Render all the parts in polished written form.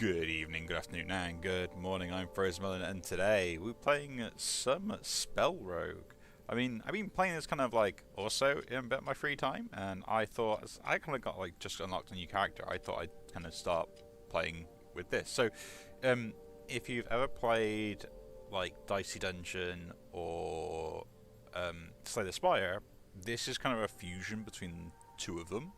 Good evening, good afternoon, and good morning. I'm Frozemelon, and today we're playing some SpellRogue. I've been playing this kind of like also in a bit of my free time, and I thought as I kind of got like just unlocked a new character. I thought I'd kind of start playing with this. So, if you've ever played like Dicey Dungeon or Slay the Spire, this is kind of a fusion between two of them.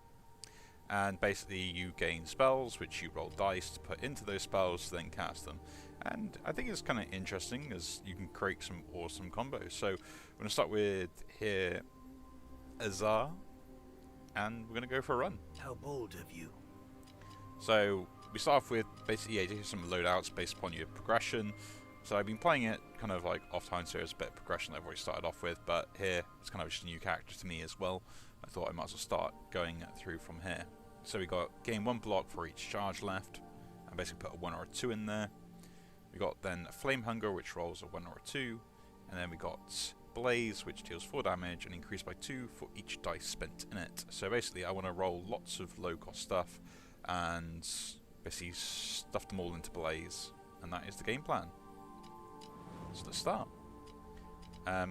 And basically you gain spells which you roll dice to put into those spells to then cast them, and I think it's kind of interesting as you can create some awesome combos. So we're going to start with here Azar, and we're going to go for a run. How bold of you. So we start off with basically do some loadouts based upon your progression. So I've been playing it kind of like off time, so there's a bit of progression that I've already started off with, but here it's kind of just a new character to me as well. I thought I might as well start going through from here. So we got gain 1 block for each charge left, and basically put a 1 or a 2 in there. We got then Flame Hunger, which rolls a 1 or a 2, and then we got Blaze, which deals 4 damage and increased by 2 for each dice spent in it. So basically I want to roll lots of low cost stuff and basically stuff them all into Blaze, and that is the game plan. So let's start. We're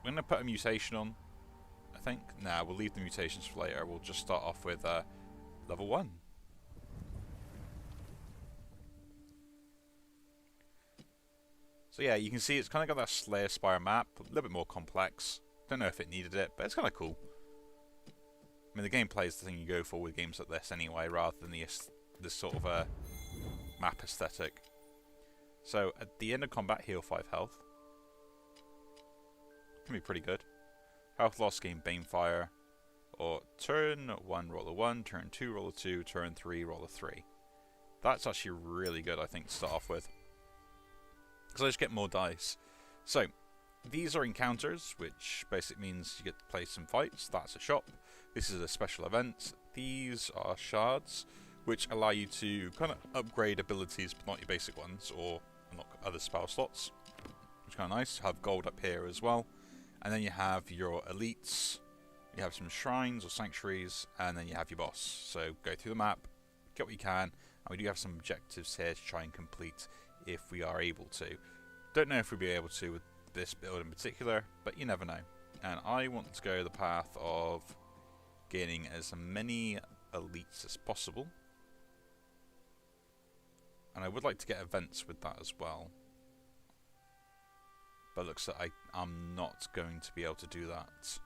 going to put a mutation on, I think. Nah, we'll leave the mutations for later. We'll just start off with level 1. So yeah, you can see it's kind of got that Slayer Spire map, a little bit more complex. Don't know if it needed it, but it's kind of cool. I mean, the gameplay is the thing you go for with games like this anyway, rather than this sort of map aesthetic. So at the end of combat, heal 5 health. Can be pretty good. Health loss, gain Banefire, or turn 1 roll a 1, turn 2 roll a 2, turn 3 roll a 3. That's actually really good, I think, to start off with, because I just get more dice. So these are encounters, which basically means you get to play some fights. That's a shop. This is a special event. These are shards, which allow you to kind of upgrade abilities, but not your basic ones, or unlock other spell slots, which is kind of nice. Have gold up here as well. And then you have your elites, you have some shrines or sanctuaries, and then you have your boss. So go through the map, get what you can, and we do have some objectives here to try and complete if we are able to. Don't know if we'll be able to with this build in particular, but you never know. And I want to go the path of gaining as many elites as possible. And I would like to get events with that as well. But it looks like I'm not going to be able to do that,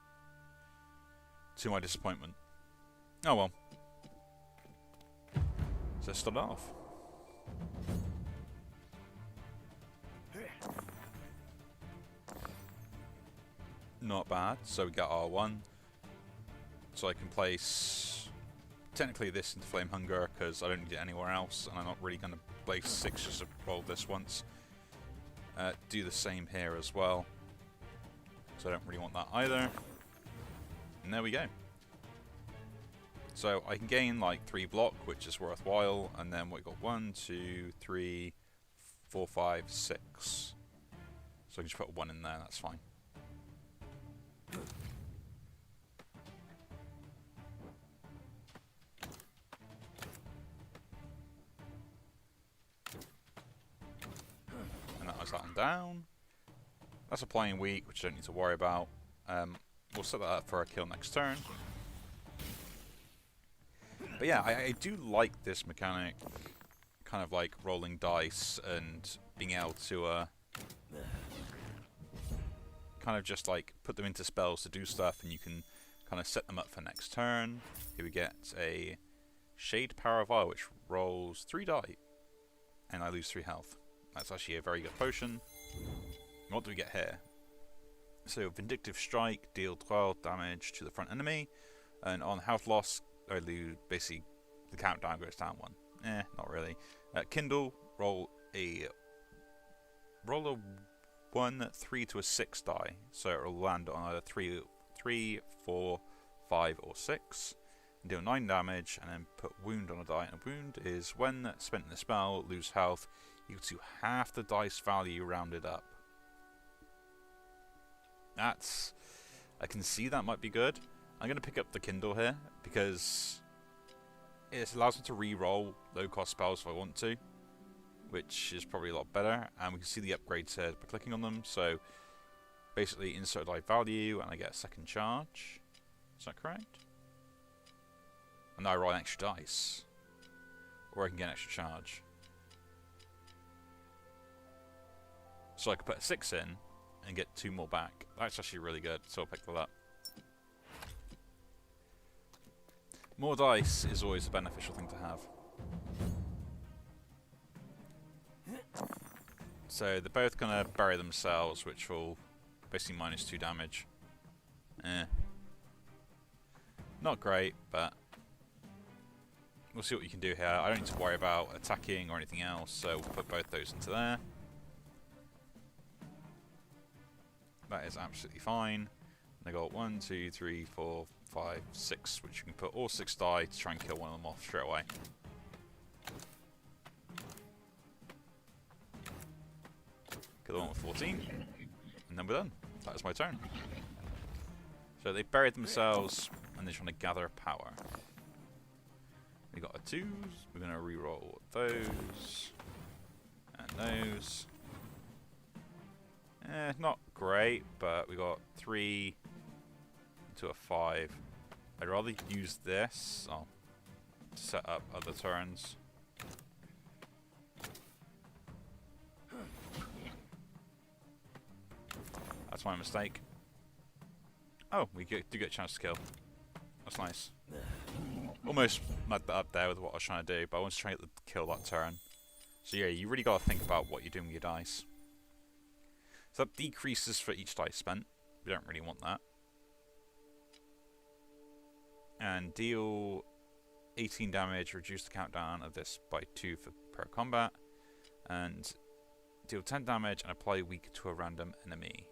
to my disappointment. Oh well. So let's start off. Not bad. So we got R1. So I can place technically this into Flame Hunger because I don't need it anywhere else, and I'm not really going to place 6 just to roll this once. Do the same here as well, so I don't really want that either. And there we go. So I can gain like 3 block, which is worthwhile, and then we got 1, 2, 3, 4, 5, 6. So I can just put 1 in there, that's fine. That one down. That's applying weak, which I don't need to worry about. We'll set that up for a kill next turn. But yeah, I do like this mechanic, kind of like rolling dice and being able to kind of just like put them into spells to do stuff, and you can kind of set them up for next turn. Here we get a Shade Power Vial, which rolls 3 die, and I lose 3 health. That's actually a very good potion. What do we get here? So Vindictive Strike, deal 12 damage to the front enemy, and on health loss, I lose basically the countdown goes down 1. Not really. Kindle, roll a 1, 3 to a 6 die, so it will land on either 3, 4, 5, or 6. And deal 9 damage, and then put wound on a die. And a wound is when spent in the spell, lose health equal to half the dice value rounded up. I can see that might be good. I'm going to pick up the Kindle here because it allows me to re-roll low-cost spells if I want to, which is probably a lot better. And we can see the upgrades here by clicking on them. So basically insert life value, and I get a second charge. Is that correct? And now I roll an extra dice. Or I can get an extra charge. So I can put a 6 in and get 2 more back. That's actually really good, so I'll pick that up. More dice is always a beneficial thing to have. So they're both going to bury themselves, which will basically minus 2 damage. Not great, but we'll see what you can do here. I don't need to worry about attacking or anything else, so we'll put both those into there. That is absolutely fine. And I got 1, 2, 3, 4, 5, 6, which you can put all 6 die to try and kill one of them off straight away. Kill the one with 14, and then we're done. That is my turn. So they buried themselves, and they're trying to gather power. We got a 2s. We're going to reroll those and those. Not great, but we got 3 to a 5. I'd rather use this to set up other turns. That's my mistake. Oh, we do get a chance to kill. That's nice. Almost mugged that up there with what I was trying to do, but I want to try to kill that turn. So yeah, you really got to think about what you're doing with your dice. So that decreases for each dice spent. We don't really want that. And deal 18 damage, reduce the countdown of this by 2 per combat. And deal 10 damage and apply weak to a random enemy.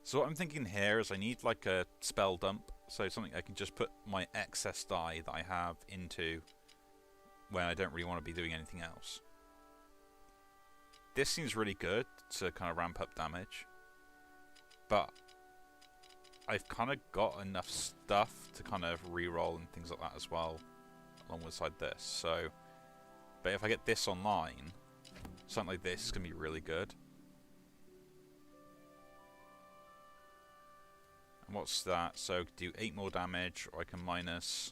So what I'm thinking here is I need like a spell dump. So something I can just put my excess die that I have into when I don't really want to be doing anything else. This seems really good to kind of ramp up damage, but I've kind of got enough stuff to kind of reroll and things like that as well alongside this. So, but if I get this online, something like this is going to be really good. And what's that? So do 8 more damage, or I can minus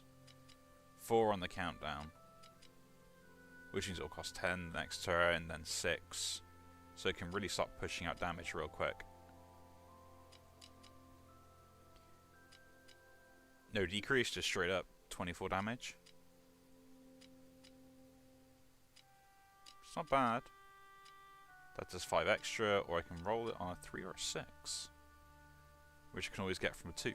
4 on the countdown. Which means it'll cost 10 next turn, then 6. So it can really start pushing out damage real quick. No decrease, just straight up 24 damage. It's not bad. That does 5 extra, or I can roll it on a 3 or a 6. Which you can always get from a 2.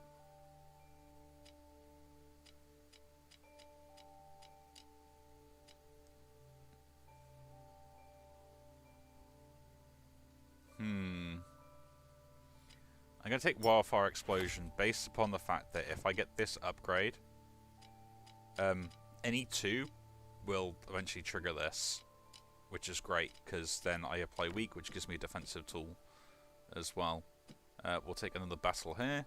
I'm going to take Wildfire Explosion based upon the fact that if I get this upgrade, any 2 will eventually trigger this, which is great because then I apply weak, which gives me a defensive tool as well. We'll take another battle here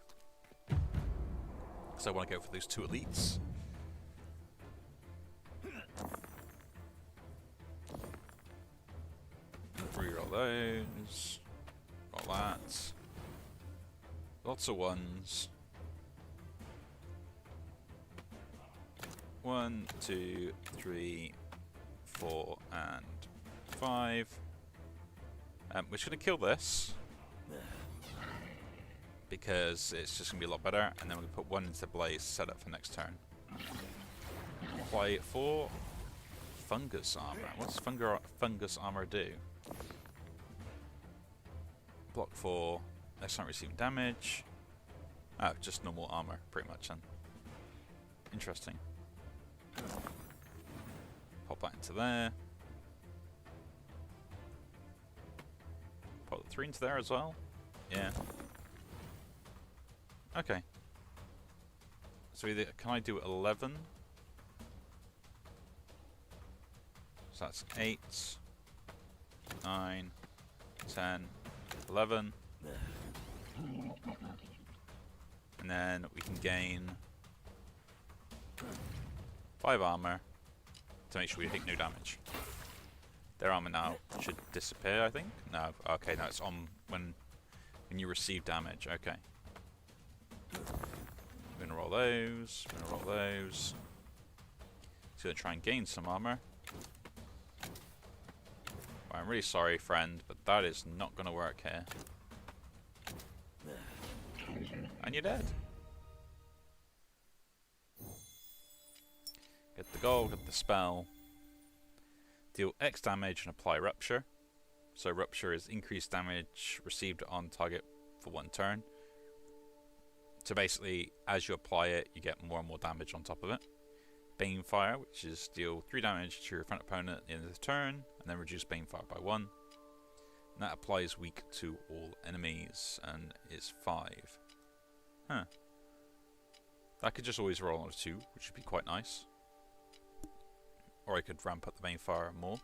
because I want to go for those 2 elites. Reroll those. Roll that. Lots of 1s. 1, 2, 3, 4, and 5. We're just going to kill this because it's just going to be a lot better, and then we're going to put 1 into Blaze set up for next turn. Apply it for Fungus Armor. What does Fungus Armor do? Block 4. Next time receiving damage. Oh, just normal armor, pretty much then. Interesting. Pop that into there. Pop the 3 into there as well. Yeah. Okay. So either can I do 11? So that's 8, 9, 10, 11. And then we can gain 5 armor to make sure we take no damage. Their armor now should disappear, I think. No, okay, no, it's on when you receive damage. Okay. We're gonna roll those. We're gonna roll those. He's gonna try and gain some armor. Well, I'm really sorry, friend, but that is not gonna work here. And you're dead. Get the gold, get the spell. Deal X damage and apply Rupture. So Rupture is increased damage received on target for 1 turn. So basically, as you apply it, you get more and more damage on top of it. Banefire, which is deal 3 damage to your front opponent at the end of the turn, and then reduce Banefire by 1. And that applies weak to all enemies, and is 5. Huh. That could just always roll on a 2, which would be quite nice. Or I could ramp up the Banefire more.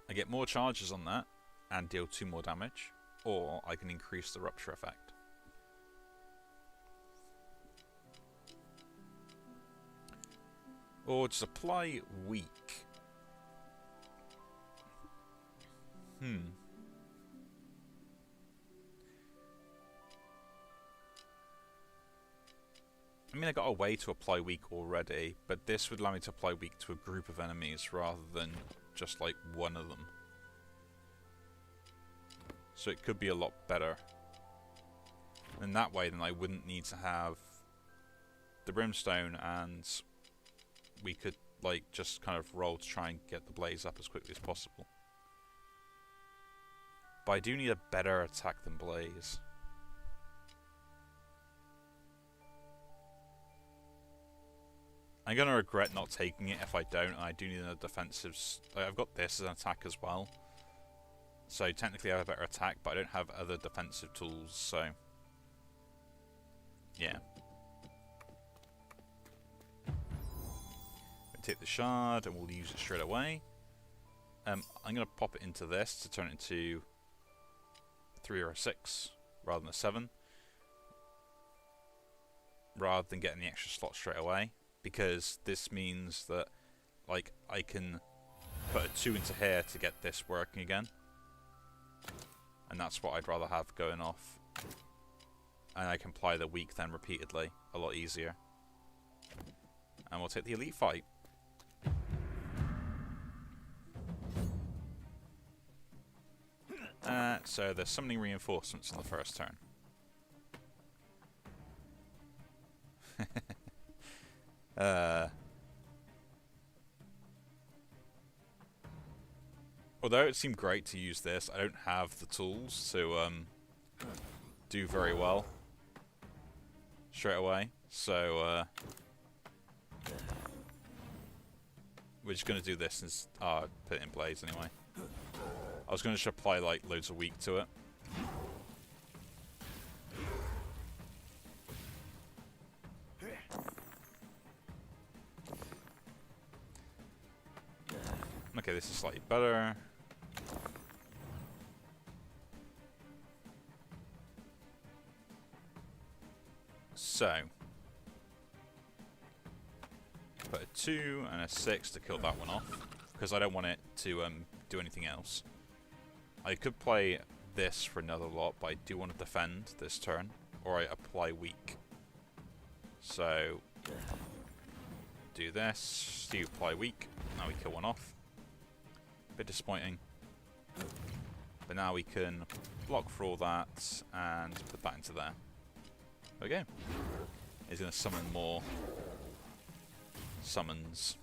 I get more charges on that, and deal 2 more damage. Or I can increase the Rupture effect. Or just apply weak. I mean, I got a way to apply weak already, but this would allow me to apply weak to a group of enemies rather than just like one of them. So it could be a lot better. And that way, then I wouldn't need to have the Brimstone, and we could like just kind of roll to try and get the blaze up as quickly as possible. But I do need a better attack than blaze. I'm going to regret not taking it if I don't, and I do need a defensive... I've got this as an attack as well. So technically I have a better attack, but I don't have other defensive tools, so... yeah. We'll take the shard, and we'll use it straight away. I'm going to pop it into this to turn it into 3 or a 6, rather than a 7. Rather than getting the extra slot straight away. Because this means that, like, I can put a 2 into here to get this working again. And that's what I'd rather have going off. And I can apply the weak then repeatedly, a lot easier. And we'll take the elite fight. So there's summoning reinforcements on the first turn. Although it seemed great to use this, I don't have the tools to do very well straight away. So we're just going to do this and put it in blaze anyway. I was going to just apply like loads of weak to it. Okay, this is slightly better. So, put a 2 and a 6 to kill that one off, because I don't want it to do anything else. I could play this for another lot, but I do want to defend this turn, or I apply weak. So, do this, do apply weak, now we kill one off. Bit disappointing, but now we can block for all that and put that into there. There we go. He's going to summon more summons.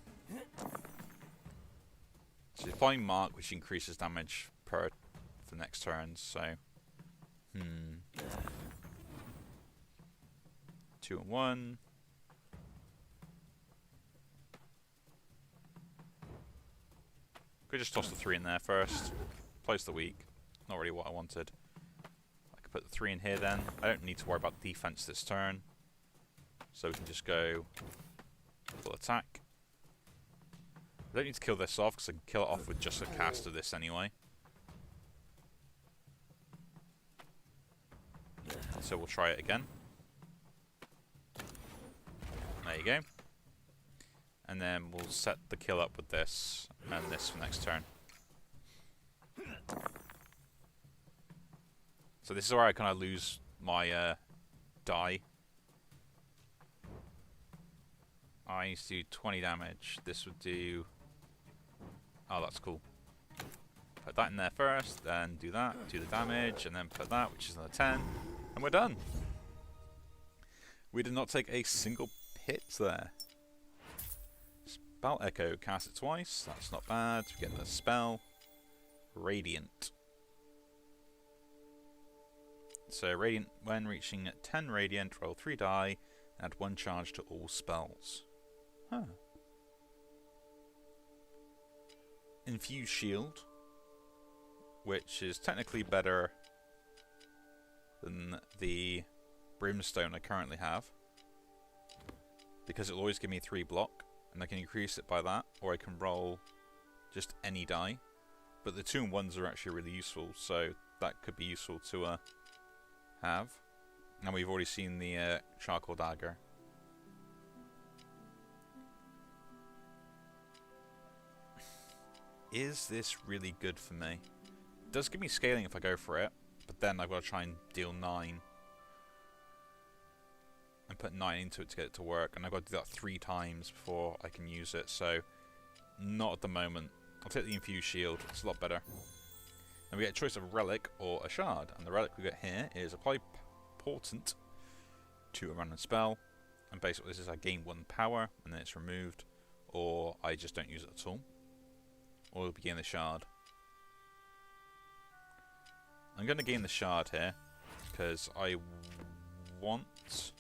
So he's applying Mark, which increases damage for the next turn. So 2 and 1. Could just toss the 3 in there first. Place the weak. Not really what I wanted. I could put the 3 in here then. I don't need to worry about defense this turn. So we can just go full attack. I don't need to kill this off because I can kill it off with just a cast of this anyway. So we'll try it again. There you go. And then we'll set the kill up with this and this for next turn. So this is where I kind of lose my die. I need to do 20 damage. This would do... Oh, that's cool. Put that in there first, then do that, do the damage, and then put that, which is another 10, and we're done. We did not take a single hit there. Spell Echo, cast it twice, that's not bad. We get the spell. Radiant. So Radiant, when reaching 10 Radiant, roll 3 die, add 1 charge to all spells. Huh. Infuse Shield, which is technically better than the Brimstone I currently have, because it'll always give me 3 block, and I can increase it by that, or I can roll just any die. But the 2 and 1s are actually really useful, so that could be useful to have. And we've already seen the Charcoal Dagger. Is this really good for me? It does give me scaling if I go for it, but then I've got to try and deal 9. And put 9 into it to get it to work, and I've got to do that 3 times before I can use it, so not at the moment. I'll take the Infused Shield, it's a lot better. And we get a choice of Relic or a Shard, and the Relic we get here is Apply Portent to a random spell, and basically this is I gain 1 power, and then it's removed, or I just don't use it at all. Or we'll gain the Shard. I'm going to gain the Shard here, because I want...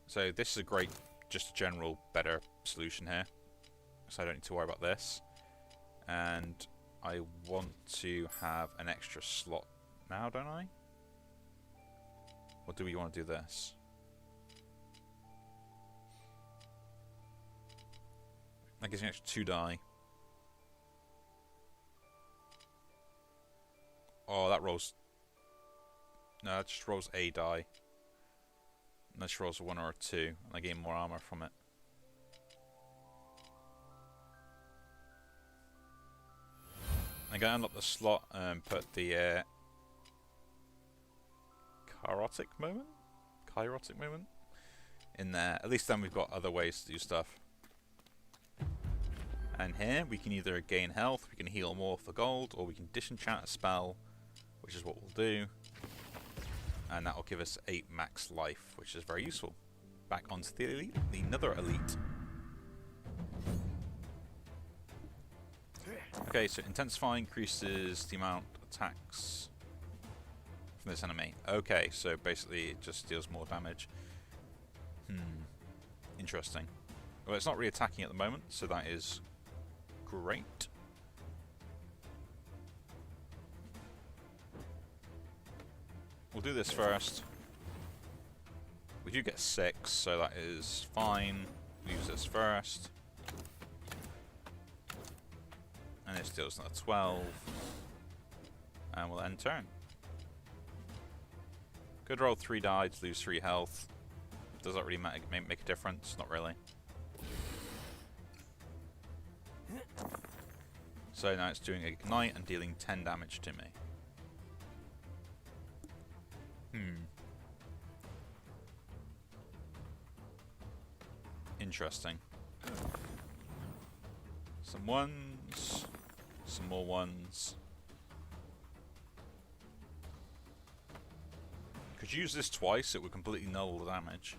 So this is a great, just general, better solution here. So I don't need to worry about this. And I want to have an extra slot now, don't I? Or do we want to do this? That gives me an extra 2 die. Oh, that rolls... No, that just rolls a die. And this rolls a 1 or a 2, and I gain more armor from it. I'm going to unlock the slot and put the Kairotic moment in there. At least then we've got other ways to do stuff. And here we can either gain health, we can heal more for gold, or we can disenchant a spell, which is what we'll do. And that will give us 8 max life, which is very useful. Back onto the elite, the Nether Elite. Okay, so Intensify increases the amount of attacks from this enemy. Okay, so basically it just deals more damage. Interesting. Well, it's not really attacking at the moment, so that is great. We'll do this first. We do get 6, so that is fine. We'll use this first. And this deals another 12. And we'll end turn. Could roll 3 die to lose 3 health. Does that really make a difference? Not really. So now it's doing Ignite and dealing 10 damage to me. Interesting. Some 1s. Some more 1s. Could you use this twice, it would completely null the damage.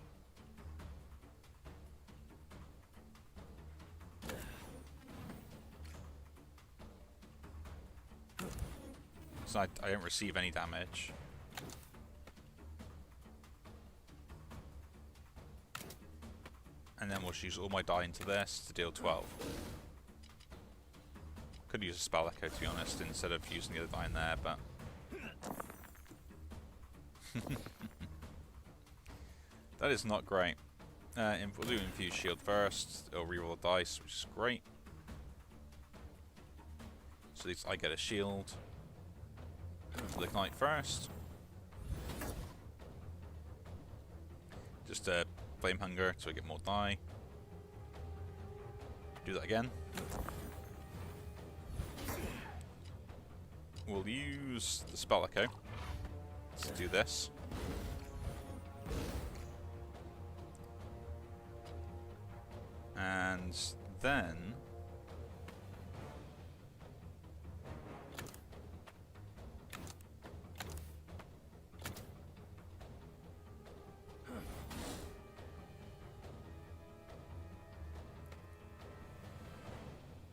So I don't receive any damage. And then we'll use all my die into this to deal 12. Could use a Spell Echo, to be honest, instead of using the other die in there, but... that is not great. We'll do Infuse Shield first. It'll reroll the dice, which is great. So at least I get a shield. We'll Ignite first. Just Flame Hunger so I get more die. Do that again. We'll use the Spell Echo to do this. And then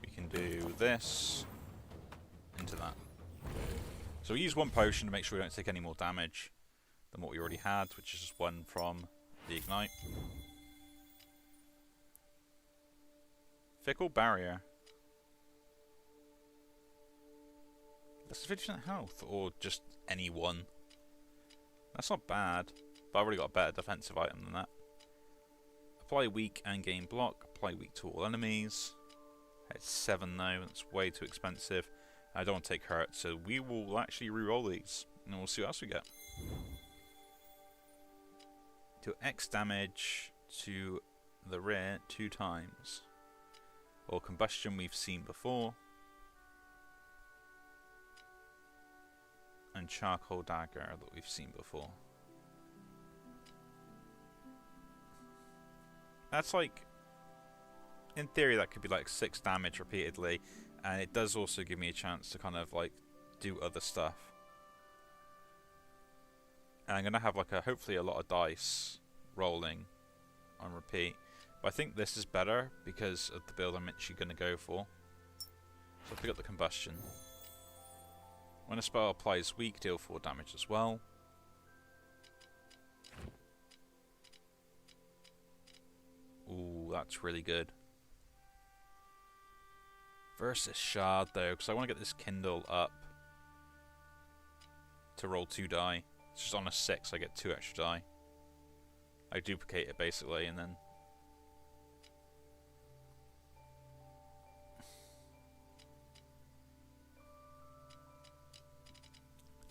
we can do this into that. So we use one potion to make sure we don't take any more damage than what we already had, which is just one from the Ignite. Fickle Barrier. That's 50% health, or just any one. That's not bad, but I've already got a better defensive item than that. Apply weak and gain block. Apply weak to all enemies. It's 7 though, that's way too expensive. I don't want to take hurt, so we will actually reroll these, and we'll see what else we get. Do X damage to the rear 2 times. Or Combustion we've seen before. And Charcoal Dagger that we've seen before. That's like, in theory that could be like 6 damage repeatedly, and it does also give me a chance to kind of like do other stuff. And I'm going to have like hopefully a lot of dice rolling on repeat. But I think this is better because of the build I'm actually going to go for. So I'll pick up the Combustion. When a spell applies weak, deal 4 damage as well. Ooh, that's really good. Versus Shard though, because I want to get this Kindle up to roll 2 die. It's just on a 6, I get 2 extra die. I duplicate it basically, and then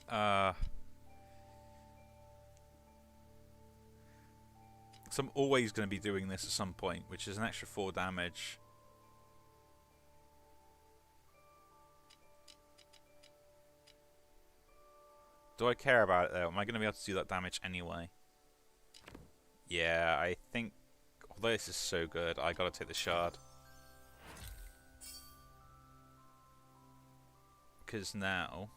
so I'm always going to be doing this at some point, which is an extra 4 damage. Do I care about it though? Am I going to be able to do that damage anyway? Yeah, I think, although this is so good, I gotta take the Shard. Because now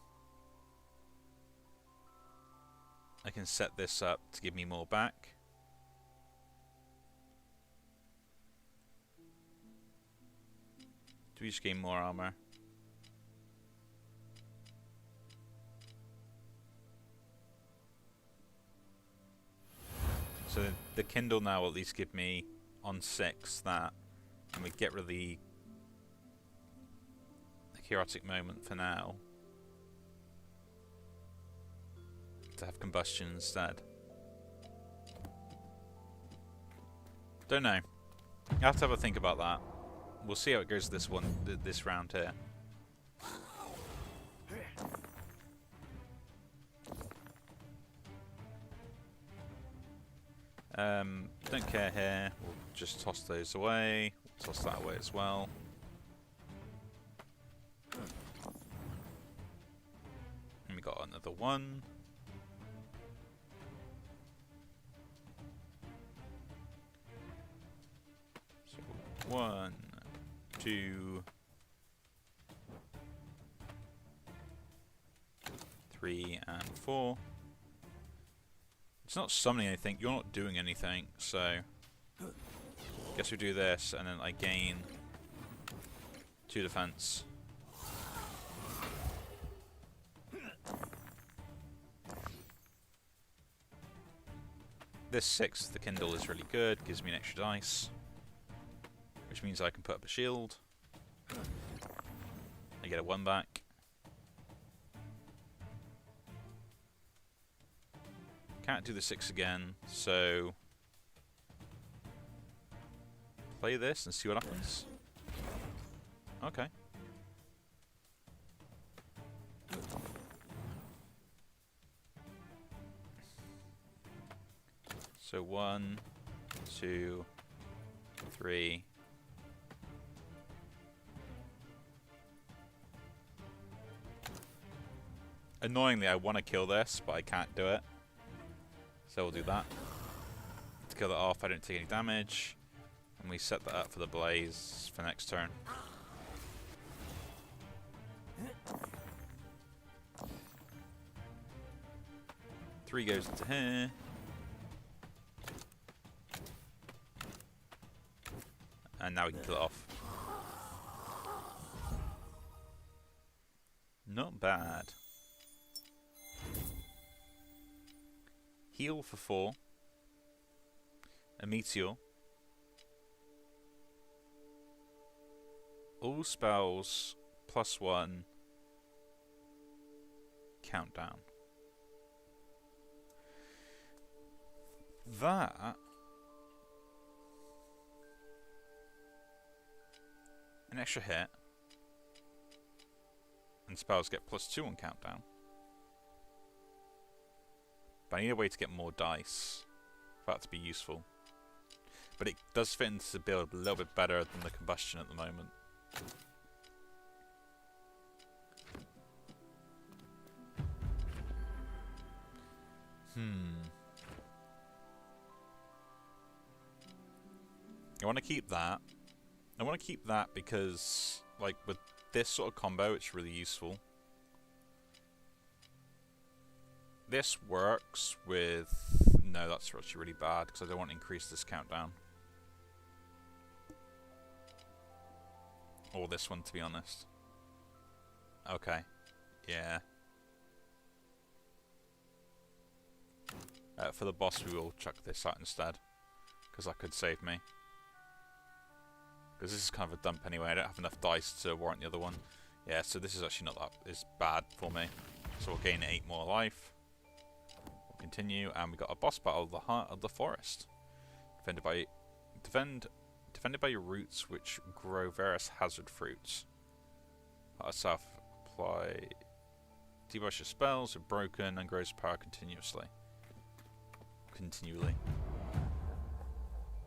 I can set this up to give me more back. Do we just gain more armor? So the Kindle now will at least give me on 6 that, and we get rid of the chaotic moment for now to have Combustion instead. Don't know. I have to have a think about that. We'll see how it goes this this round here. Don't care here. We'll just toss those away. We'll toss that away as well. And we got another one. So 1, 2, 3, and 4. It's not summoning anything, you're not doing anything, so guess we do this, and then I gain 2 defense. This 6, the Kindle, is really good, gives me an extra dice, which means I can put up a shield. I get a 1 back. Can't do the 6 again, so play this and see what happens. Okay. So 1, 2, 3. Annoyingly, I want to kill this, but I can't do it. So we'll do that. To kill it off, I don't take any damage. And we set that up for the blaze for next turn. Three goes into here. And now we can kill it off. Not bad. Heal for 4. A meteor. All spells +1. Countdown. That. An extra hit. And spells get +2 on countdown. But I need a way to get more dice for that to be useful. But it does fit into the build a little bit better than the combustion at the moment. I want to keep that. I want to keep that because, like, with this sort of combo, it's really useful. This works with... No, that's actually really bad because I don't want to increase this countdown. Or this one, to be honest. Okay. Yeah. For the boss, we will chuck this out instead. Because that could save me. Because this is kind of a dump anyway. I don't have enough dice to warrant the other one. Yeah, so this is actually not that is bad for me. So we'll gain 8 more life. We'll continue, and we got a boss battle, the Heart of the Forest. Defended by your roots, which grow various hazard fruits. Self apply. Debuffs your spells are broken and grows power continually.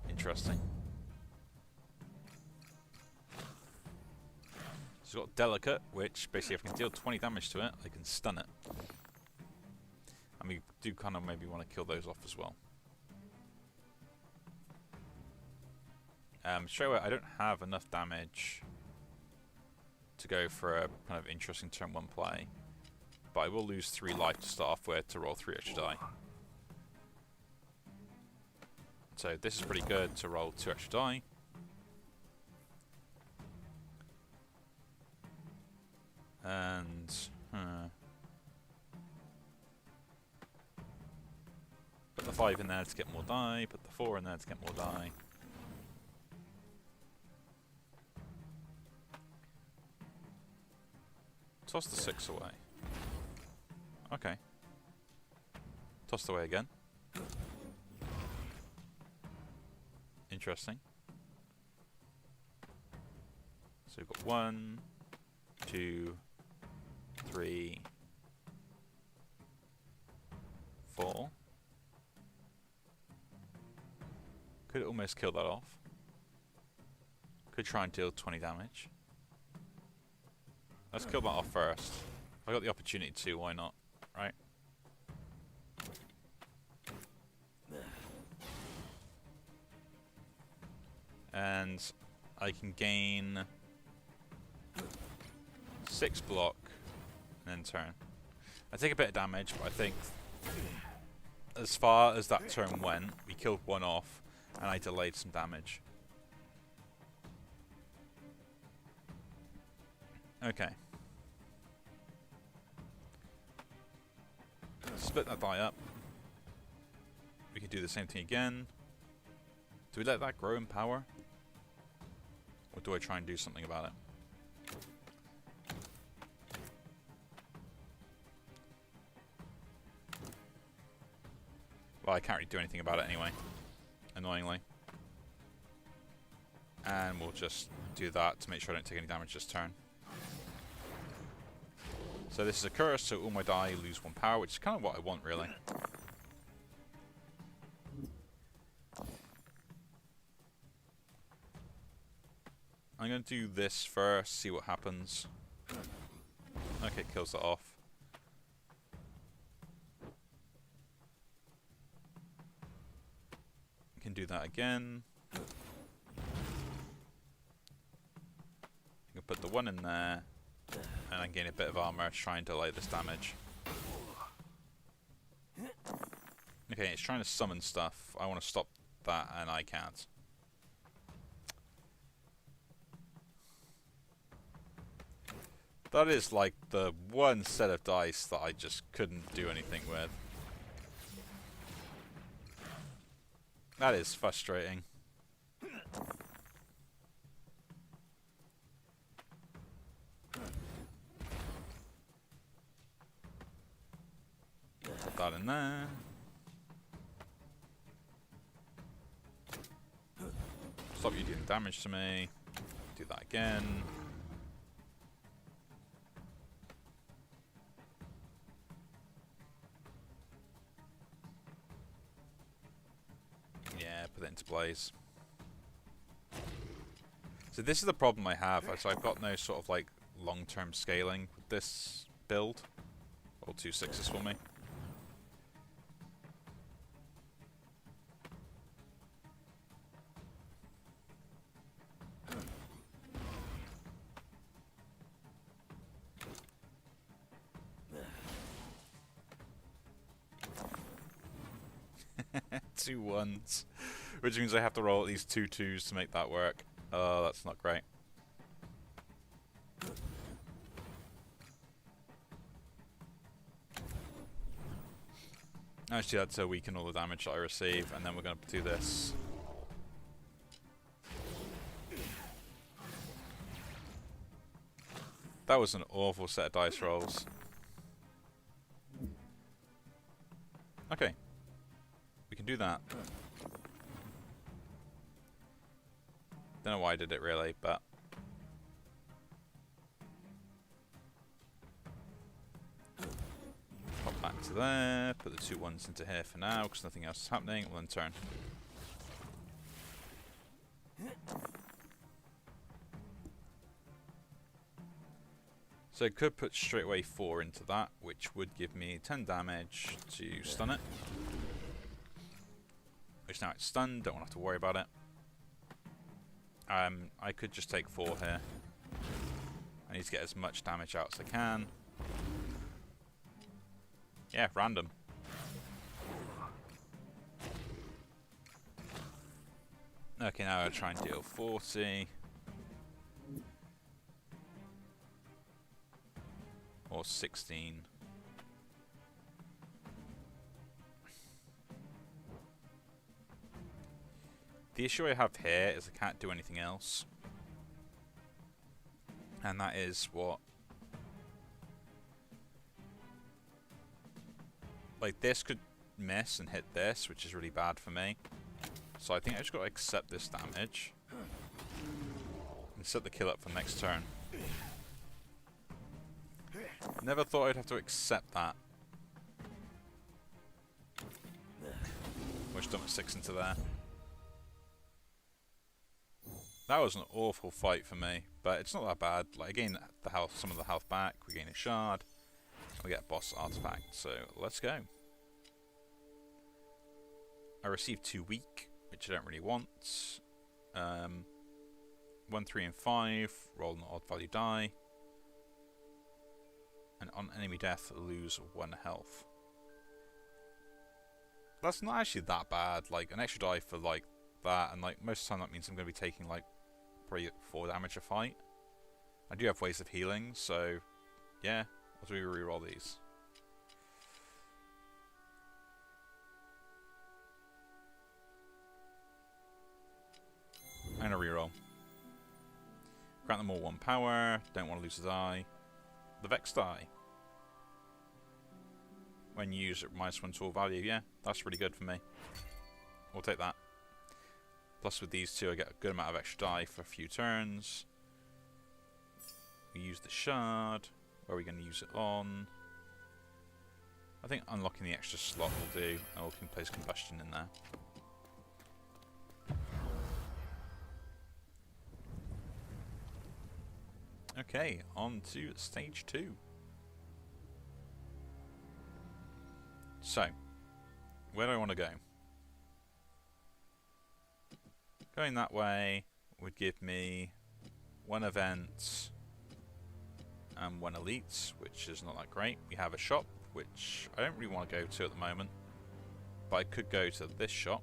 Interesting. So we've got Delicate, which basically if I can deal 20 damage to it, I can stun it. And we do kind of maybe want to kill those off as well. Straight away, I don't have enough damage to go for a kind of interesting turn 1 play. But I will lose 3 life to start off with to roll 3 extra die. So this is pretty good to roll 2 extra die. And put the 5 in there to get more die, put the 4 in there to get more die. Toss the 6 away. Okay. Tossed away again. Interesting. So we've got 1, 2, 3, 4. Could almost kill that off. Could try and deal 20 damage. Let's kill that off first. I got the opportunity to, why not? Right? And I can gain 6 block and then turn. I take a bit of damage, but I think as far as that turn went, we killed one off and I delayed some damage. Okay. Split that die up. We can do the same thing again. Do we let that grow in power? Or do I try and do something about it? Well, I can't really do anything about it anyway. Annoyingly. And we'll just do that to make sure I don't take any damage this turn. So this is a curse, so all my die lose 1 power, which is kind of what I want, really. I'm going to do this first, see what happens. Okay, kills that off. I can do that again. I can put the one in there, and I gain a bit of armor trying to delay this damage. Okay, it's trying to summon stuff. I want to stop that, and I can't. That is like the one set of dice that I just couldn't do anything with. That is frustrating. Put that in there. Stop you doing damage to me. Do that again. Yeah, put it into blaze. So this is the problem I have. So I've got no sort of like long-term scaling with this build. All 2 6s for me. Two 1s, which means I have to roll at least 2 2s to make that work. Oh, that's not great. Actually, that's to weaken all the damage that I receive, and then we're going to do this. That was an awful set of dice rolls. Okay. We can do that. Don't know why I did it really, but... Pop back to there, put the 2 1s into here for now, because nothing else is happening. We'll then turn. So I could put straight away 4 into that, which would give me 10 damage to stun it. Which now it's stunned, don't want to have to worry about it. I could just take 4 here. I need to get as much damage out as I can. Yeah, random. Okay, now I'll try and deal 40. Or 16. The issue I have here is I can't do anything else. And that is what... Like, this could miss and hit this, which is really bad for me. So I think I just got to accept this damage. And set the kill up for next turn. Never thought I'd have to accept that. Which dump 6 into there. That was an awful fight for me, but it's not that bad. Like, I gain the health, some of the health back, we gain a shard, and we get a boss artifact, so let's go. I received 2 weak, which I don't really want. 1, 3, and 5, roll an odd value die. And on enemy death, lose 1 health. That's not actually that bad. Like, an extra die for, like, that, and, like, most of the time that means I'm going to be taking, like, probably 4 damage a fight. I do have ways of healing, so, yeah, I'll do reroll these. And a reroll. Grant them all 1 power, don't want to lose a die. The Vex die. When used at -1 to all value, yeah, that's really good for me. We'll take that. Plus with these 2 I get a good amount of extra die for a few turns. We use the shard. Where are we going to use it on? I think unlocking the extra slot will do, and we can place combustion in there. Okay, on to stage 2. So, where do I want to go? Going that way would give me 1 event and 1 elite, which is not that great. We have a shop, which I don't really want to go to at the moment, but I could go to this shop.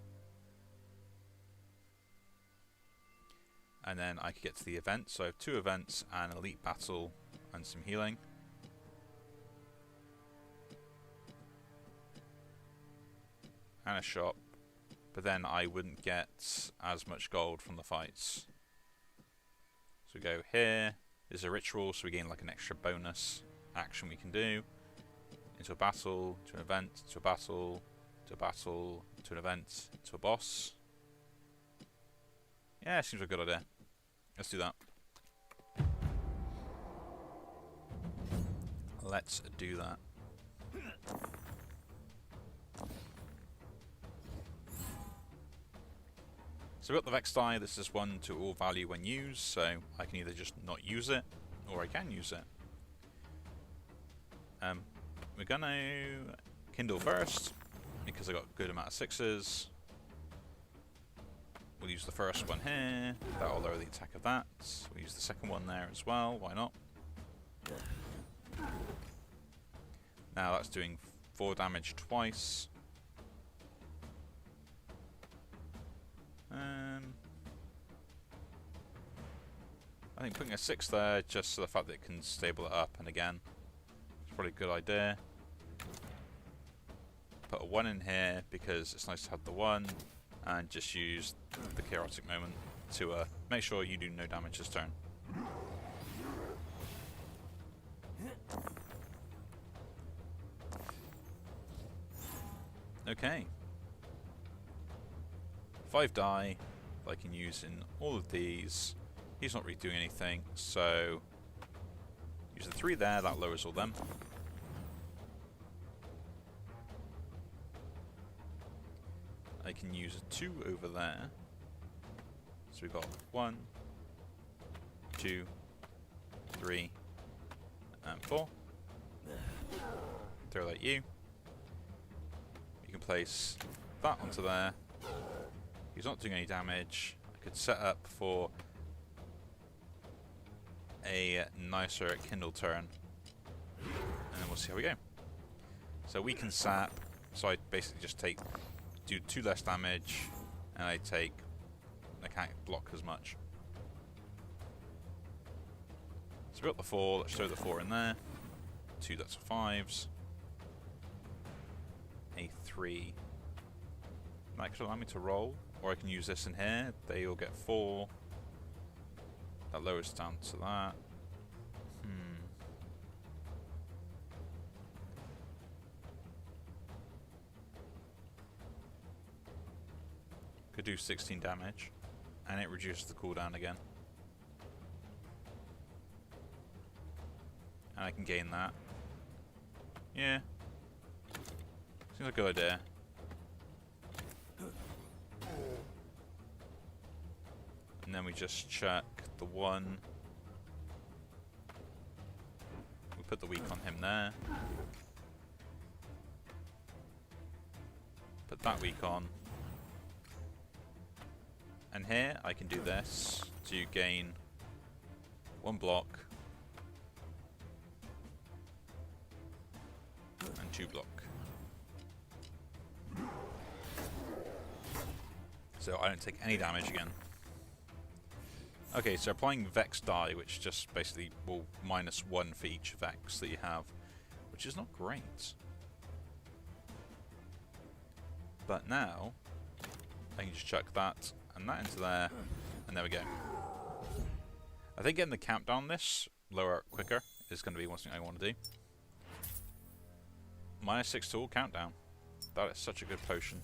And then I could get to the event. So I have 2 events, an elite battle and some healing. And a shop. But then I wouldn't get as much gold from the fights. So we go here. There's a ritual, so we gain like an extra bonus action we can do. Into a battle, to an event, to a battle, to a battle, to an event, to a boss. Yeah, seems like a good idea. Let's do that. Let's do that. So we've got the Vex die. This is 1 to all value when used, so I can either just not use it, or I can use it. We're gonna kindle first, because I got a good amount of 6s. We'll use the first one here. That'll lower the attack of that. We'll use the second one there as well. Why not? Now that's doing 4 damage twice. I think putting a 6 there, just for the fact that it can stable it up, and again, it's probably a good idea. Put a 1 in here, because it's nice to have the 1, and just use the chaotic moment to make sure you do no damage this turn. Okay. 5 die that I can use in all of these. He's not really doing anything, so use the 3 there, that lowers all them. I can use a 2 over there. So we've got 1, 2, 3, and 4. Throw that you. You can place that onto there. He's not doing any damage. I could set up for a nicer Kindle turn, and then we'll see how we go. So we can sap, so I basically just do 2 less damage, and I can't block as much. So we got the 4, let's throw the 4 in there. 2, that's 5s. A 3. That could allow me to roll, or I can use this in here. They all get 4. That lowers down to that. Could do 16 damage, and it reduces the cooldown again. And I can gain that. Yeah. Seems like a good idea. And then we just chuck the 1. We put the weak on him there. Put that weak on. And here I can do this to gain 1 block and 2 block. So I don't take any damage again. Okay, so applying Vex die, which just basically will -1 for each Vex that you have, which is not great. But now, I can just chuck that and that into there, and there we go. I think getting the countdown on this, lower quicker, is going to be one thing I want to do. -6 to all countdown. That is such a good potion.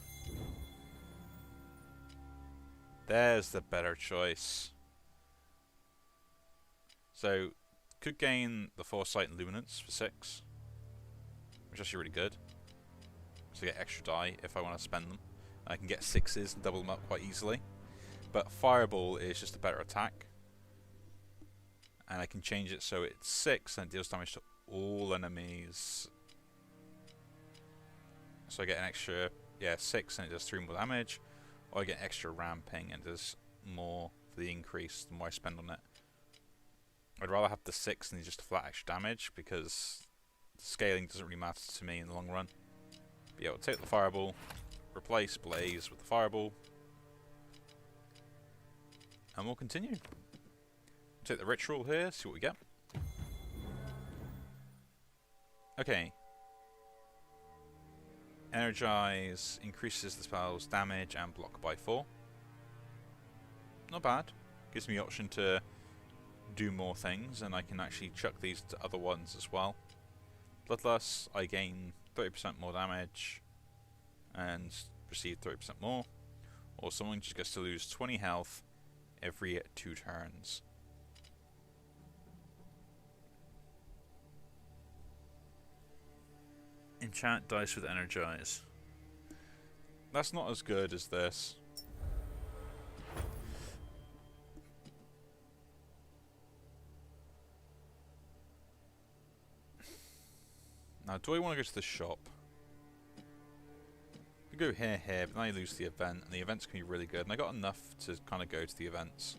There's the better choice. So, could gain the Foresight and Luminance for 6, which is actually really good. So get extra die if I want to spend them. I can get 6s and double them up quite easily. But Fireball is just a better attack. And I can change it so it's 6 and it deals damage to all enemies. So I get an extra, 6 and it does 3 more damage. Or I get extra ramping and it does more for the increase the more I spend on it. I'd rather have the 6 than just flat extra damage because the scaling doesn't really matter to me in the long run. But yeah, we'll take the fireball, replace Blaze with the fireball, and we'll continue. Take the ritual here, see what we get. Okay. Energize increases the spell's damage and block by 4. Not bad. Gives me the option to do more things, and I can actually chuck these to other ones as well. Bloodlust, I gain 30% more damage and receive 30% more. Or someone just gets to lose 20 health every 2 turns. Enchant dice with energize. That's not as good as this. Now, do I want to go to the shop? I go here, but then I lose the event, and the events can be really good. And I got enough to kind of go to the events,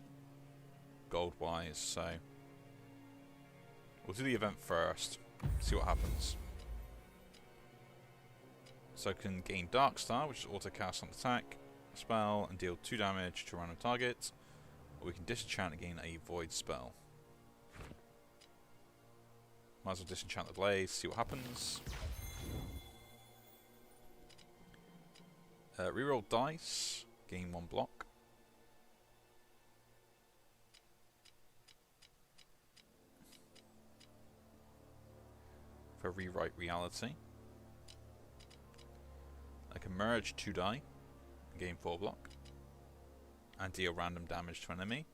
gold-wise, so we'll do the event first, see what happens. So I can gain Dark Star, which is auto-cast on attack, spell, and deal 2 damage to a random target. Or we can disenchant and gain a Void spell. Might as well disenchant the Blaze, see what happens. Reroll dice, gain 1 block. For rewrite reality. I can merge 2 die, gain 4 block, and deal random damage to an enemy,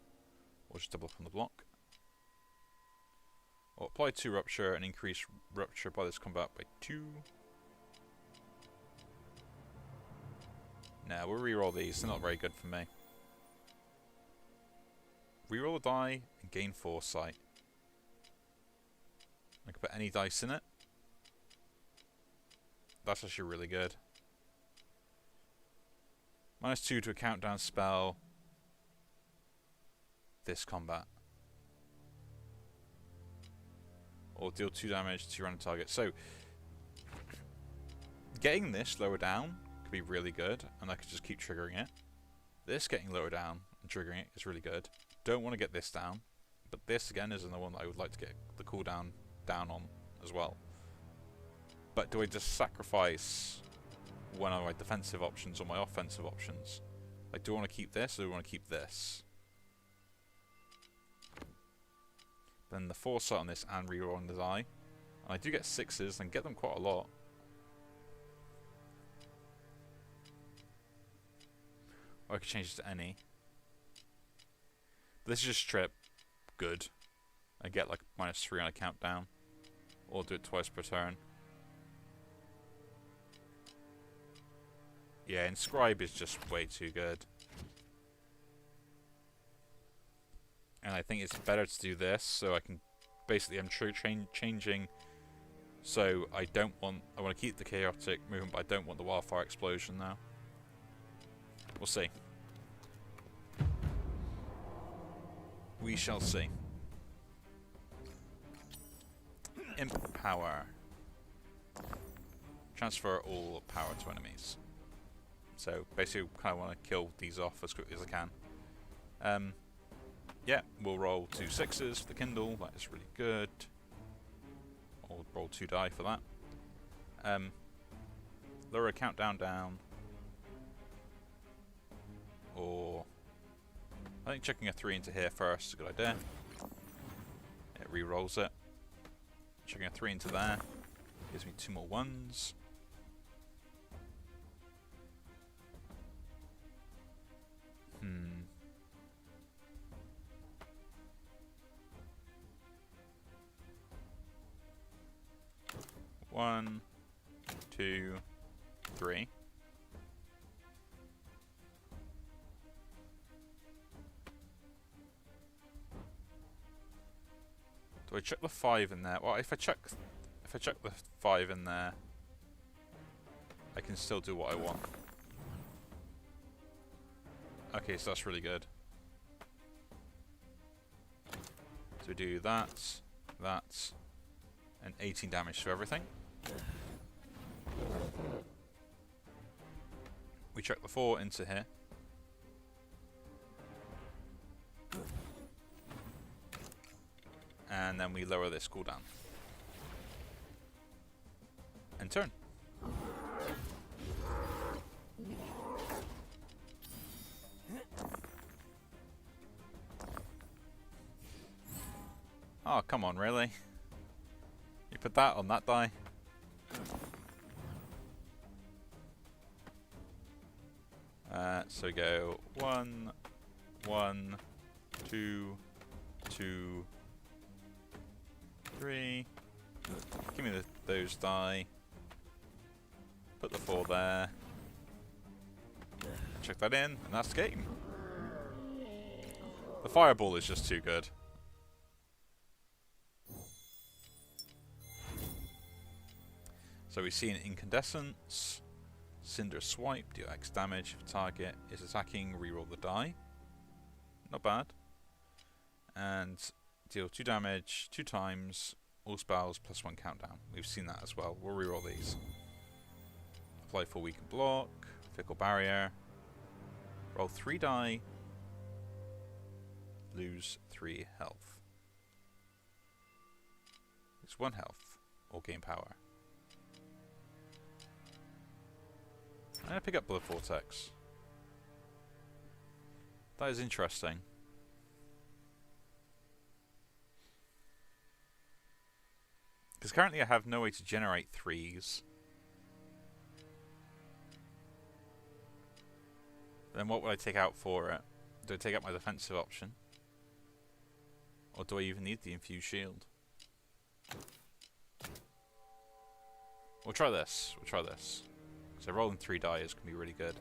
or just double up on the block. Or apply 2 rupture and increase rupture by this combat by 2. Nah, we'll reroll these, they're not very good for me. Reroll a die and gain foresight. I can put any dice in it. That's actually really good. -2 to a countdown spell this combat. Or deal 2 damage to your random target. So, getting this lower down could be really good, and I could just keep triggering it. This getting lower down and triggering it is really good. Don't want to get this down, but this again is another one that I would like to get the cooldown down on as well. But do I just sacrifice one of my defensive options or my offensive options? Like, do I want to keep this or do I want to keep this? Then the foresight on this and reroll on the die. And I do get 6s and get them quite a lot. Or I could change it to any. But this is just strip good. I get like -3 on a countdown. Or do it twice per turn. Yeah, Inscribe is just way too good. And I think it's better to do this, so I can... Basically, I'm changing... So, I want to keep the chaotic movement, but I don't want the wildfire explosion now. We'll see. We shall see. Imp power. Transfer all power to enemies. So basically, kind of want to kill these off as quickly as I can. Yeah, we'll roll 2 6s for the Kindle. That is really good. Or roll 2 die for that. Lower a countdown down. Or I think chucking a 3 into here first is a good idea. It re-rolls it. Chucking a 3 into there gives me 2 more 1s. One, 2, 3. Do I chuck the 5 in there? Well, if I chuck the 5 in there, I can still do what I want. Okay, so that's really good. So we do that, and 18 damage to everything. We chuck the 4 into here. And then we lower this cooldown. And turn. Oh, come on, really? You put that on that die? So we go 1, 1, 2, 2, 3. Give me those die. Put the 4 there. Check that in, and that's the game. The fireball is just too good. So we see an incandescence, cinder swipe, deal X damage if target is attacking, reroll the die. Not bad. And deal 2 damage 2 times, all spells plus 1 countdown. We've seen that as well. We'll reroll these. Apply for weaken block, fickle barrier. Roll 3 die, lose 3 health. Lose 1 health, or gain power. I'm going to pick up Blood Vortex. That is interesting. Because currently I have no way to generate 3s. Then what would I take out for it? Do I take out my defensive option? Or do I even need the infused shield? We'll try this. We'll try this. So rolling 3 die is going to be really good.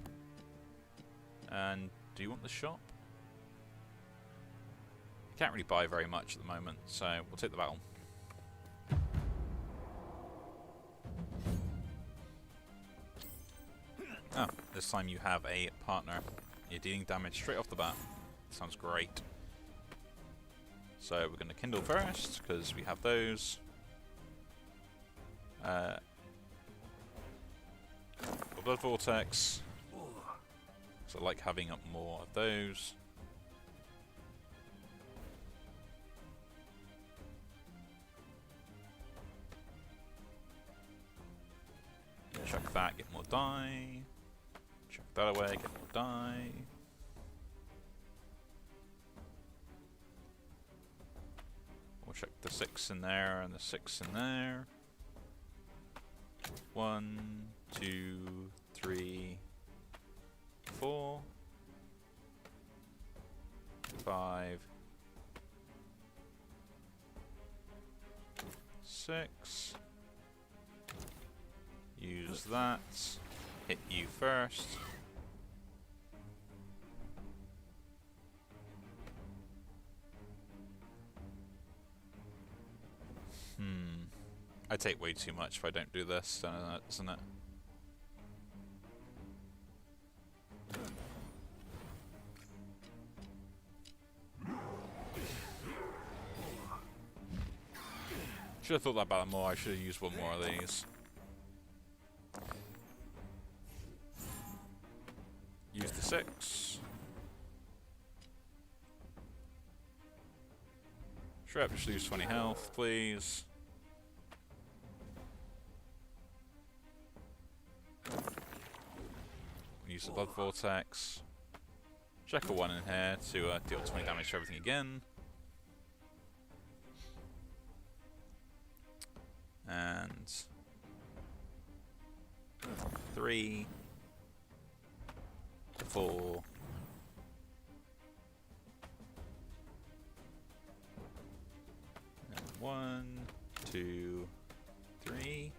And do you want the shop? You can't really buy very much at the moment, so we'll take the battle. Oh, this time you have a partner. You're dealing damage straight off the bat. Sounds great. So we're going to kindle first, because we have those. Blood Vortex. So I like having up more of those. Chuck that, get more die. Chuck that away, get more die. We'll chuck the 6 in there and the 6 in there. 1, 2, 3, 4, 5, 6. Use that. Hit you first. I take way too much if I don't do this, doesn't it? Should have thought that about it more. I should have used one more of these. Use the 6. Shrep, just lose 20 health, please. Use the Blood Vortex. Check a 1 in here to deal 20 damage to everything again. And 3, 4, 1, 2, 3,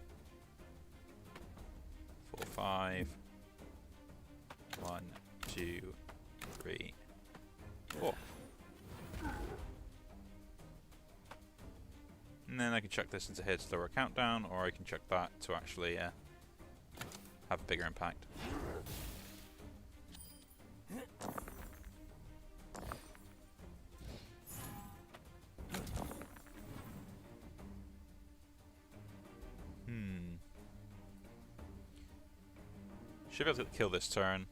4, 5. 1, 2, 3, 4. I can chuck this into here to lower a countdown, or I can chuck that to actually have a bigger impact. Should be able to kill this turn.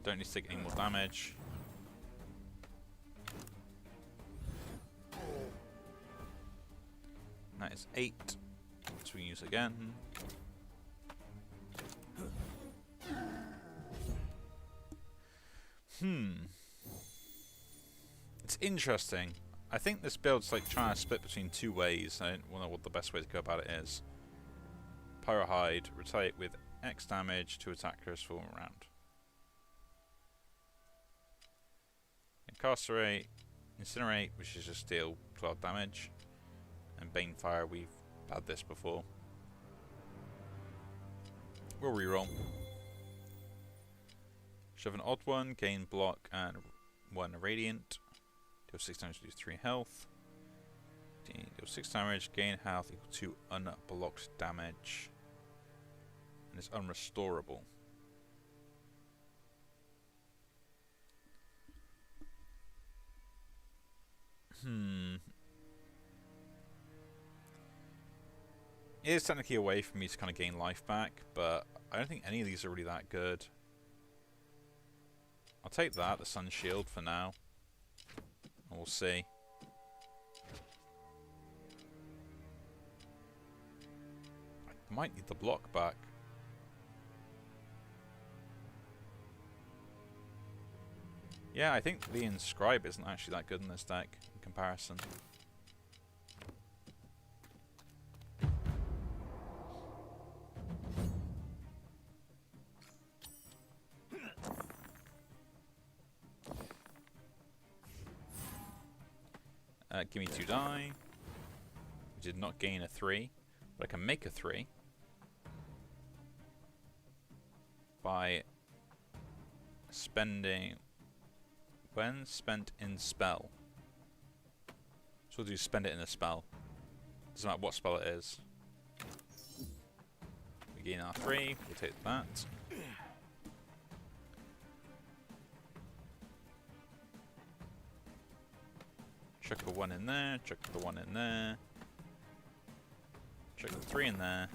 Don't need to take any more damage. That is 8. So we can use it again. It's interesting. I think this build's like trying to split between two ways. I don't know what the best way to go about it is. Pyro Hide, retaliate with X damage to attackers for 1 round. Incarcerate, Incinerate, which is just deal 12 damage. And Banefire, we've had this before. We'll reroll. Shove an odd one, gain block and 1 radiant. Deal 6 damage, lose 3 health. Deal 6 damage, gain health equal to unblocked damage. And it's unrestorable. It is technically a way for me to kind of gain life back, but I don't think any of these are really that good. I'll take that, the Sun Shield, for now. And we'll see. I might need the block back. Yeah, I think the Inscribe isn't actually that good in this deck in comparison. Give me 2 die. We did not gain a 3, but I can make a 3 by spending when spent in spell. So we'll do spend it in a spell. Doesn't matter what spell it is. We gain our 3, we'll take that. Chuck a 1 in there, chuck the 1 in there, chuck the 3 in there.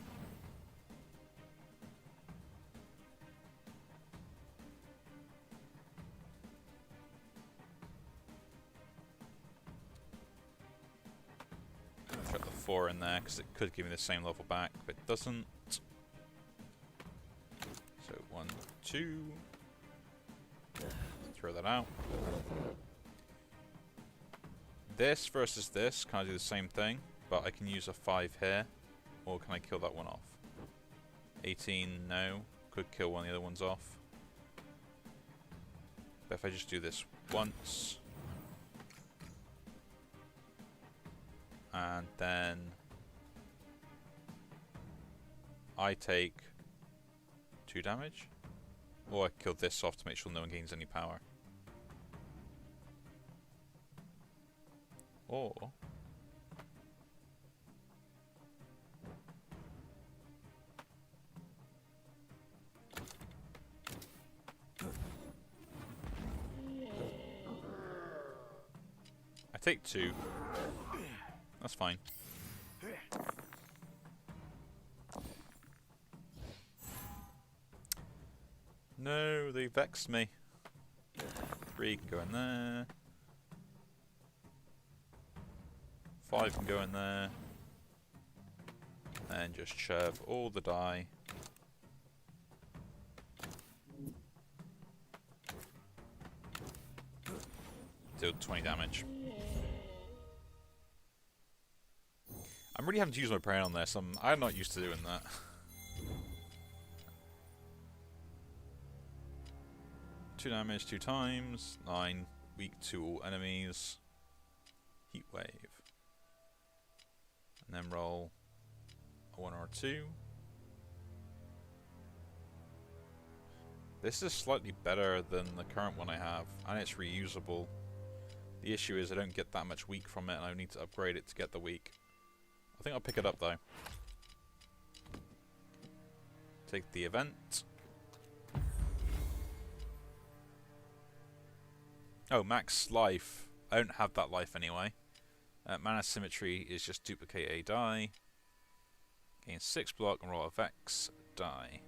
Chuck the 4 in there because it could give me the same level back, but it doesn't. So 1, 2. Throw that out. This versus this, can I do the same thing? But I can use a 5 here. Or can I kill that one off? 18, no. Could kill one of the other ones off. But if I just do this once. And then I take 2 damage. Or I kill this off to make sure no one gains any power. Or I take 2. That's fine. No, they vexed me. 3 can go in there. 5 can go in there. And just shove all the die. Deal 20 damage. I'm really having to use my brain on this. I'm not used to doing that. Two damage 2 times. 9. Weak to all enemies. Heat wave. And then roll a 1 or a 2. This is slightly better than the current one I have, and it's reusable. The issue is I don't get that much weak from it, and I need to upgrade it to get the weak. I think I'll pick it up though. Take the event. Oh, max life. I don't have that life anyway. Mana symmetry is just duplicate a die. Gain 6 block and roll a Vex die.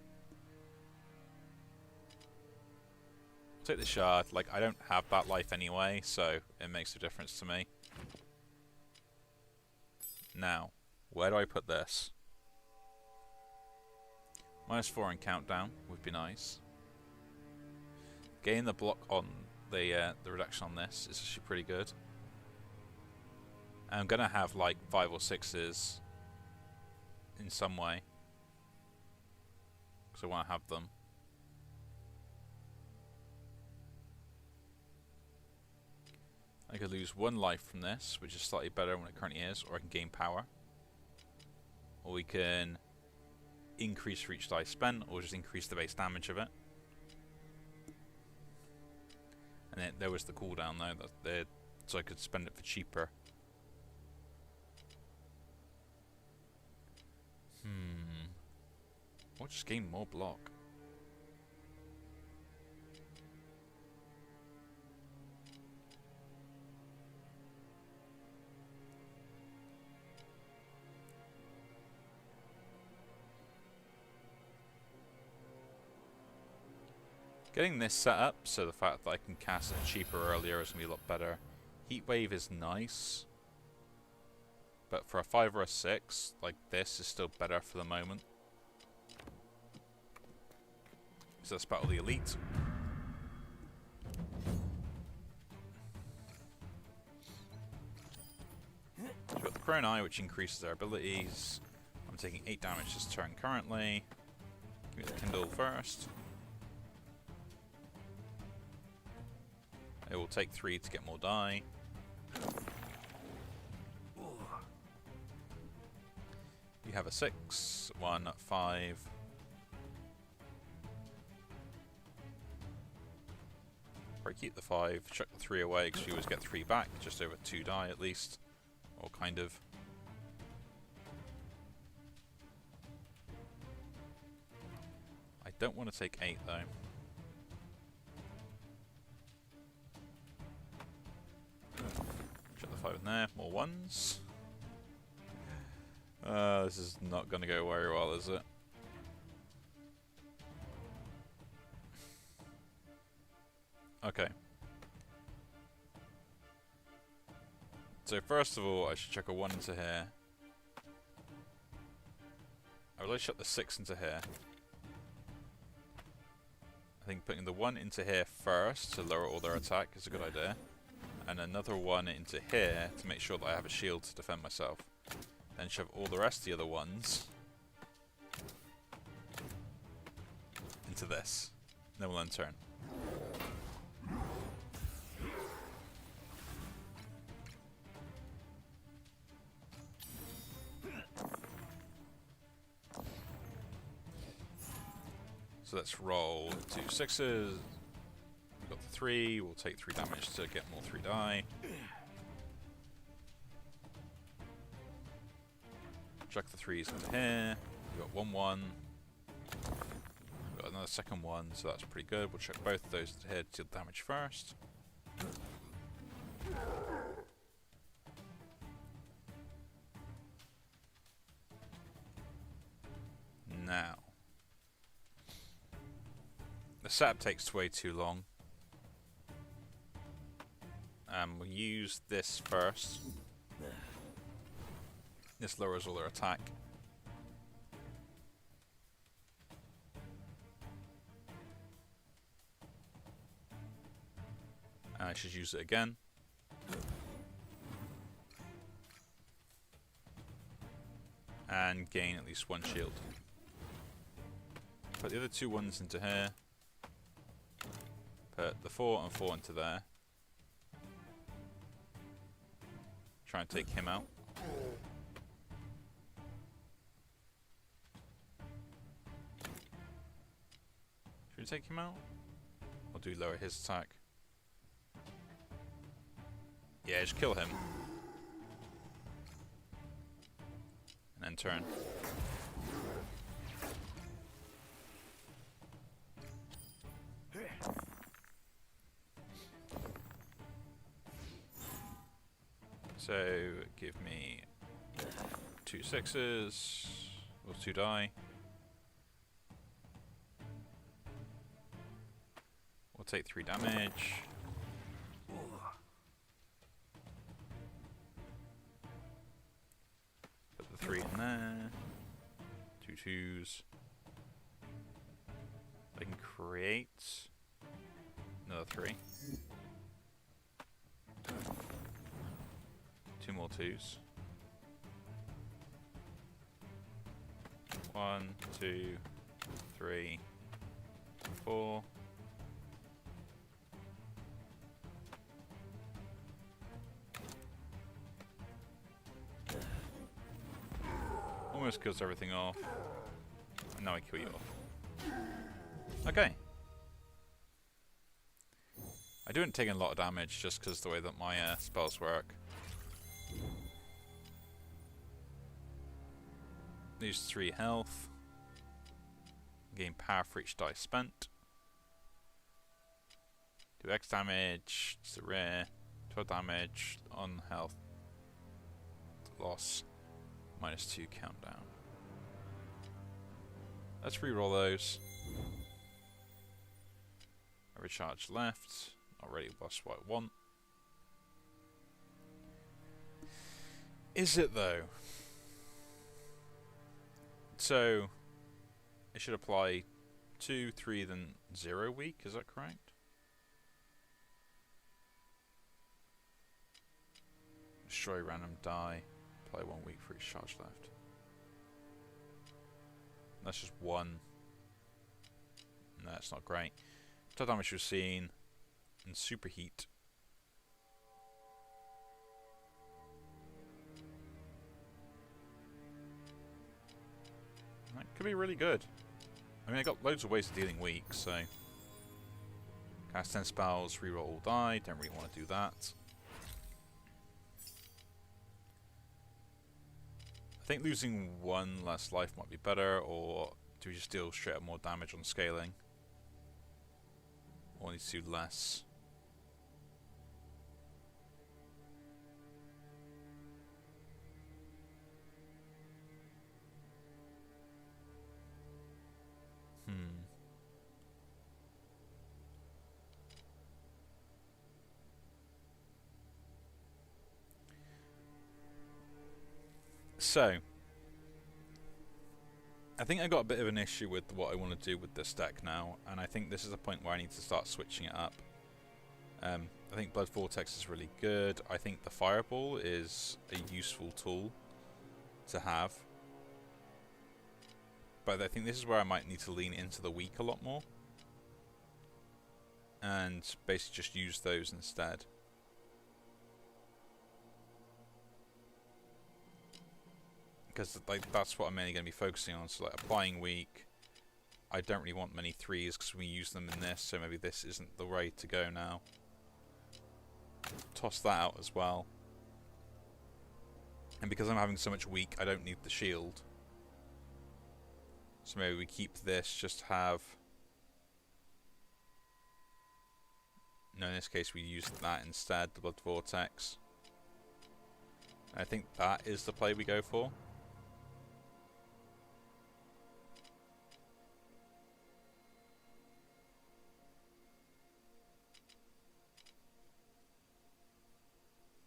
Take the shard. Like, I don't have that life anyway, so it makes a difference to me. Now, where do I put this? -4 in countdown would be nice. Gain the block on the reduction on this is actually pretty good. I'm gonna have like 5 or 6s in some way, because I want to have them. I could lose 1 life from this, which is slightly better than it currently is, or I can gain power. Or we can increase for each die spent, or just increase the base damage of it. And then there was the cooldown though, so I could spend it for cheaper. Or just gain more block. Getting this set up, so the fact that I can cast it cheaper earlier is going to be a lot better. Heat Wave is nice, but for a 5 or a 6, like this is still better for the moment. So let's battle the elite. So we've got the Crone Eye, which increases their abilities. I'm taking 8 damage this turn currently. Give me the Kindle first. It will take 3 to get more die. You have a 6, 1, 5. Or keep the 5, chuck the 3 away because you always get 3 back, just over 2 die at least. Or kind of. I don't want to take 8 though. Chuck the 5 in there, more 1s. This is not going to go very well, is it? Okay. So first of all, I should chuck a 1 into here. I would like to chuck the 6 into here. I think putting the 1 into here first to lower all their attack is a good idea. And another 1 into here to make sure that I have a shield to defend myself. Then shove all the rest of the other ones into this. Then we'll end turn. So let's roll 2 6s. We've got the 3. We'll take 3 damage to get more 3 die. Chuck the 3s into here. We've got 1 1. We've got another second 1, so that's pretty good. We'll chuck both of those into here to deal damage first. Now. The setup takes way too long. We'll use this first. This lowers all their attack. I should use it again. And gain at least 1 shield. Put the other 2 1s into here. Put the 4 and 4 into there. Try and take him out. Should we take him out? Or do we lower his attack? Yeah, just kill him. And then turn. So, give me 2 6s, or 2 die. We'll take 3 damage. Put the 3 in there. 2 2s. I can create another 3. 2 more 2s. 1, 2, 3, 4. Almost kills everything off. And now I kill you off. Okay. I didn't take a lot of damage just because the way that my spells work. Lose 3 health. Gain power for each die spent. Do X damage. It's a rare. 12 damage on health loss. -2 countdown. Let's reroll those. A recharge left. Already lost what I want. Is it though? So it should apply 2, 3, then 0 week, is that correct? Destroy random die. Apply 1 week for each charge left. That's just 1. No, that's not great. Total damage was seen. And superheat. That could be really good. I mean, I got loads of ways of dealing weak, so cast 10 spells, reroll all die. Don't really want to do that. I think losing 1 less life might be better, or do we just deal straight up more damage on scaling? Or need to do less? So, I think I got a bit of an issue with what I want to do with this deck now, and I think this is a point where I need to start switching it up. I think Blood Vortex is really good. I think the Fireball is a useful tool to have. But I think this is where I might need to lean into the weak a lot more. And basically just use those instead. Because like that's what I'm mainly going to be focusing on. So like applying weak, I don't really want many 3s because we use them in this, so maybe this isn't the way to go now. Toss that out as well. And because I'm having so much weak, I don't need the shield. So maybe we keep this, just have... No, in this case we use that instead, the Blood Vortex. I think that is the play we go for.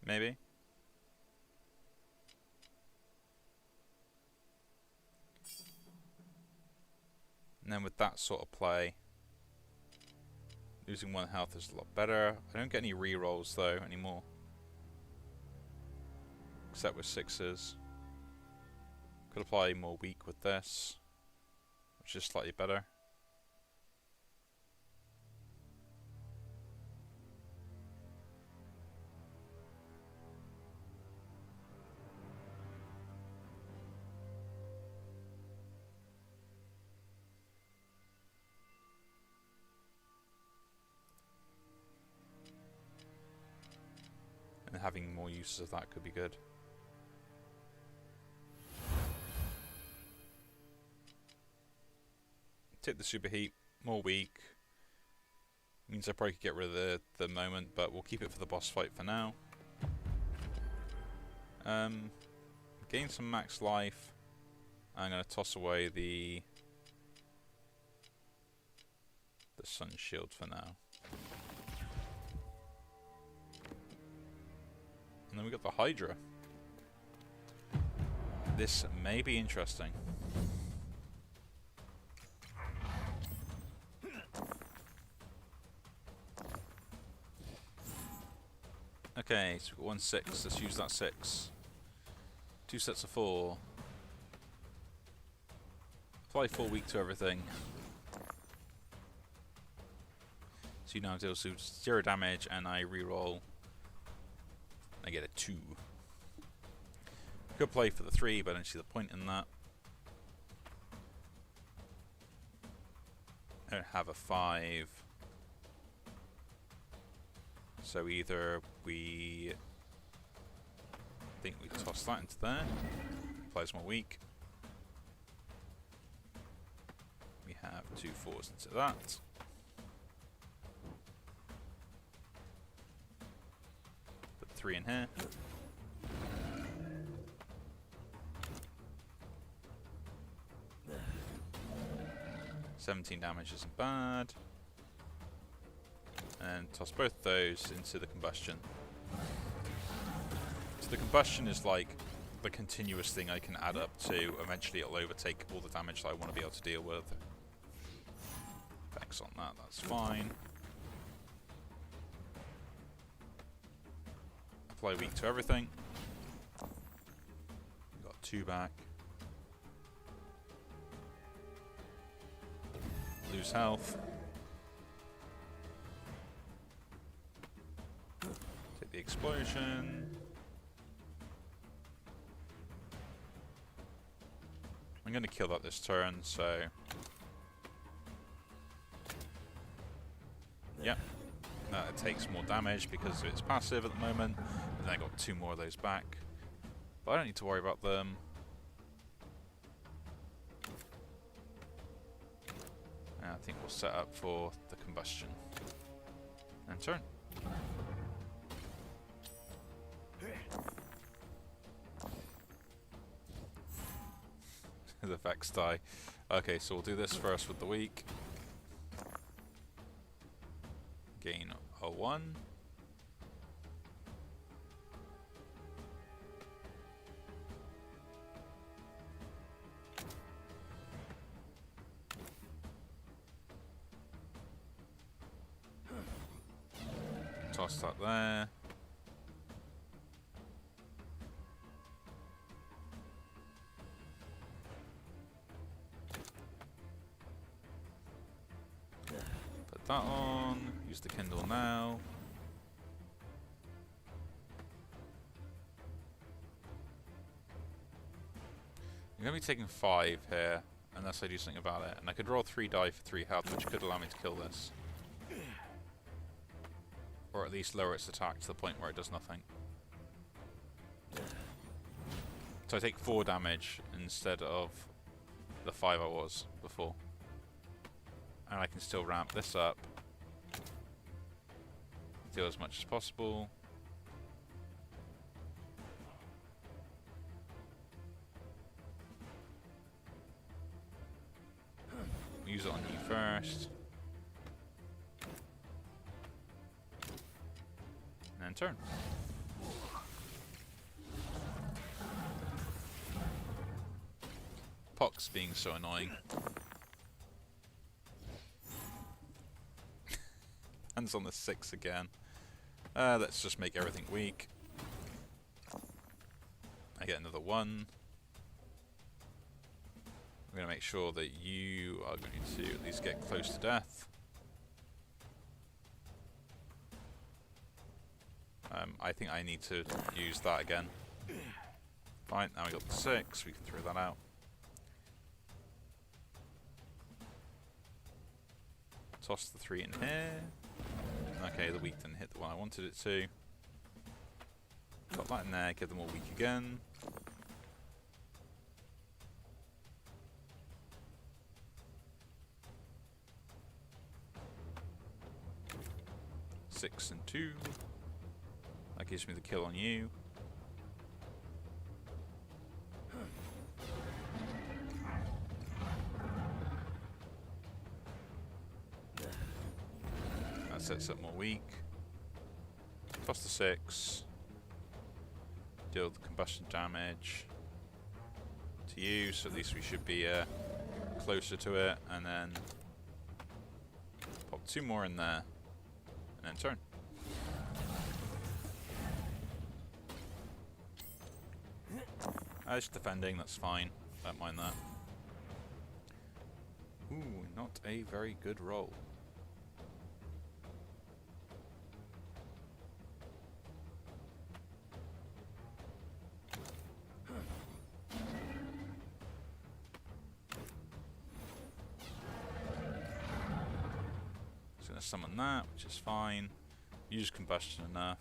Maybe. And then with that sort of play, losing 1 health is a lot better. I don't get any rerolls though anymore. Except with 6s. Could apply more weak with this, which is slightly better. having more uses of that could be good. Take the superheat, more weak. Means I probably could get rid of the moment, but we'll keep it for the boss fight for now. Gain some max life. I'm going to toss away the sun shield for now. And then we got the Hydra. This may be interesting. Okay, so we've got 1 6. Let's use that 6. 2 sets of 4. Apply 4 weak to everything. So you now deal 0 damage, and I reroll. I get a 2. Could play for the 3, but I don't see the point in that. I don't have a 5. So either we think we toss that into there, applies more weak. We have 2 4s into that. Put 3 in here. $17 damage isn't bad. And toss both those into the combustion. So the combustion is like the continuous thing I can add up to. Eventually it'll overtake all the damage that I want to be able to deal with. Effects on that, that's fine. Apply weak to everything. Got 2 back. Lose health. Take the explosion. I'm going to kill that this turn, so... Yep. It takes more damage because it's passive at the moment. And then I got 2 more of those back. But I don't need to worry about them. And I think we'll set up for the combustion. And turn. The Vex die. Okay, so we'll do this first with the weak. Gain a 1. Toss that there. Put that on. Use the Kindle now. I'm going to be taking 5 here, unless I do something about it. And I could roll 3 die for 3 health, which could allow me to kill this. Or at least lower its attack to the point where it does nothing. So I take 4 damage instead of the 5 I was before. And I can still ramp this up. Deal as much as possible. Use it on you first. And then turn. Pox being so annoying. Hands on the 6 again. Let's just make everything weak. I get another 1. I'm going to make sure that you are going to at least get close to death. I think I need to use that again. Fine, now we got the 6, we can throw that out. Toss the 3 in here. Okay, the weak didn't hit the one I wanted it to. Got that in there, give them all weak again. Six and 2. That gives me the kill on you. That sets up more weak. Plus the 6. Deal the combustion damage to you, so at least we should be closer to it, and then pop 2 more in there, and then turn. It's defending, that's fine. Don't mind that. Ooh, not a very good roll. Just gonna summon that, which is fine. Use combustion enough.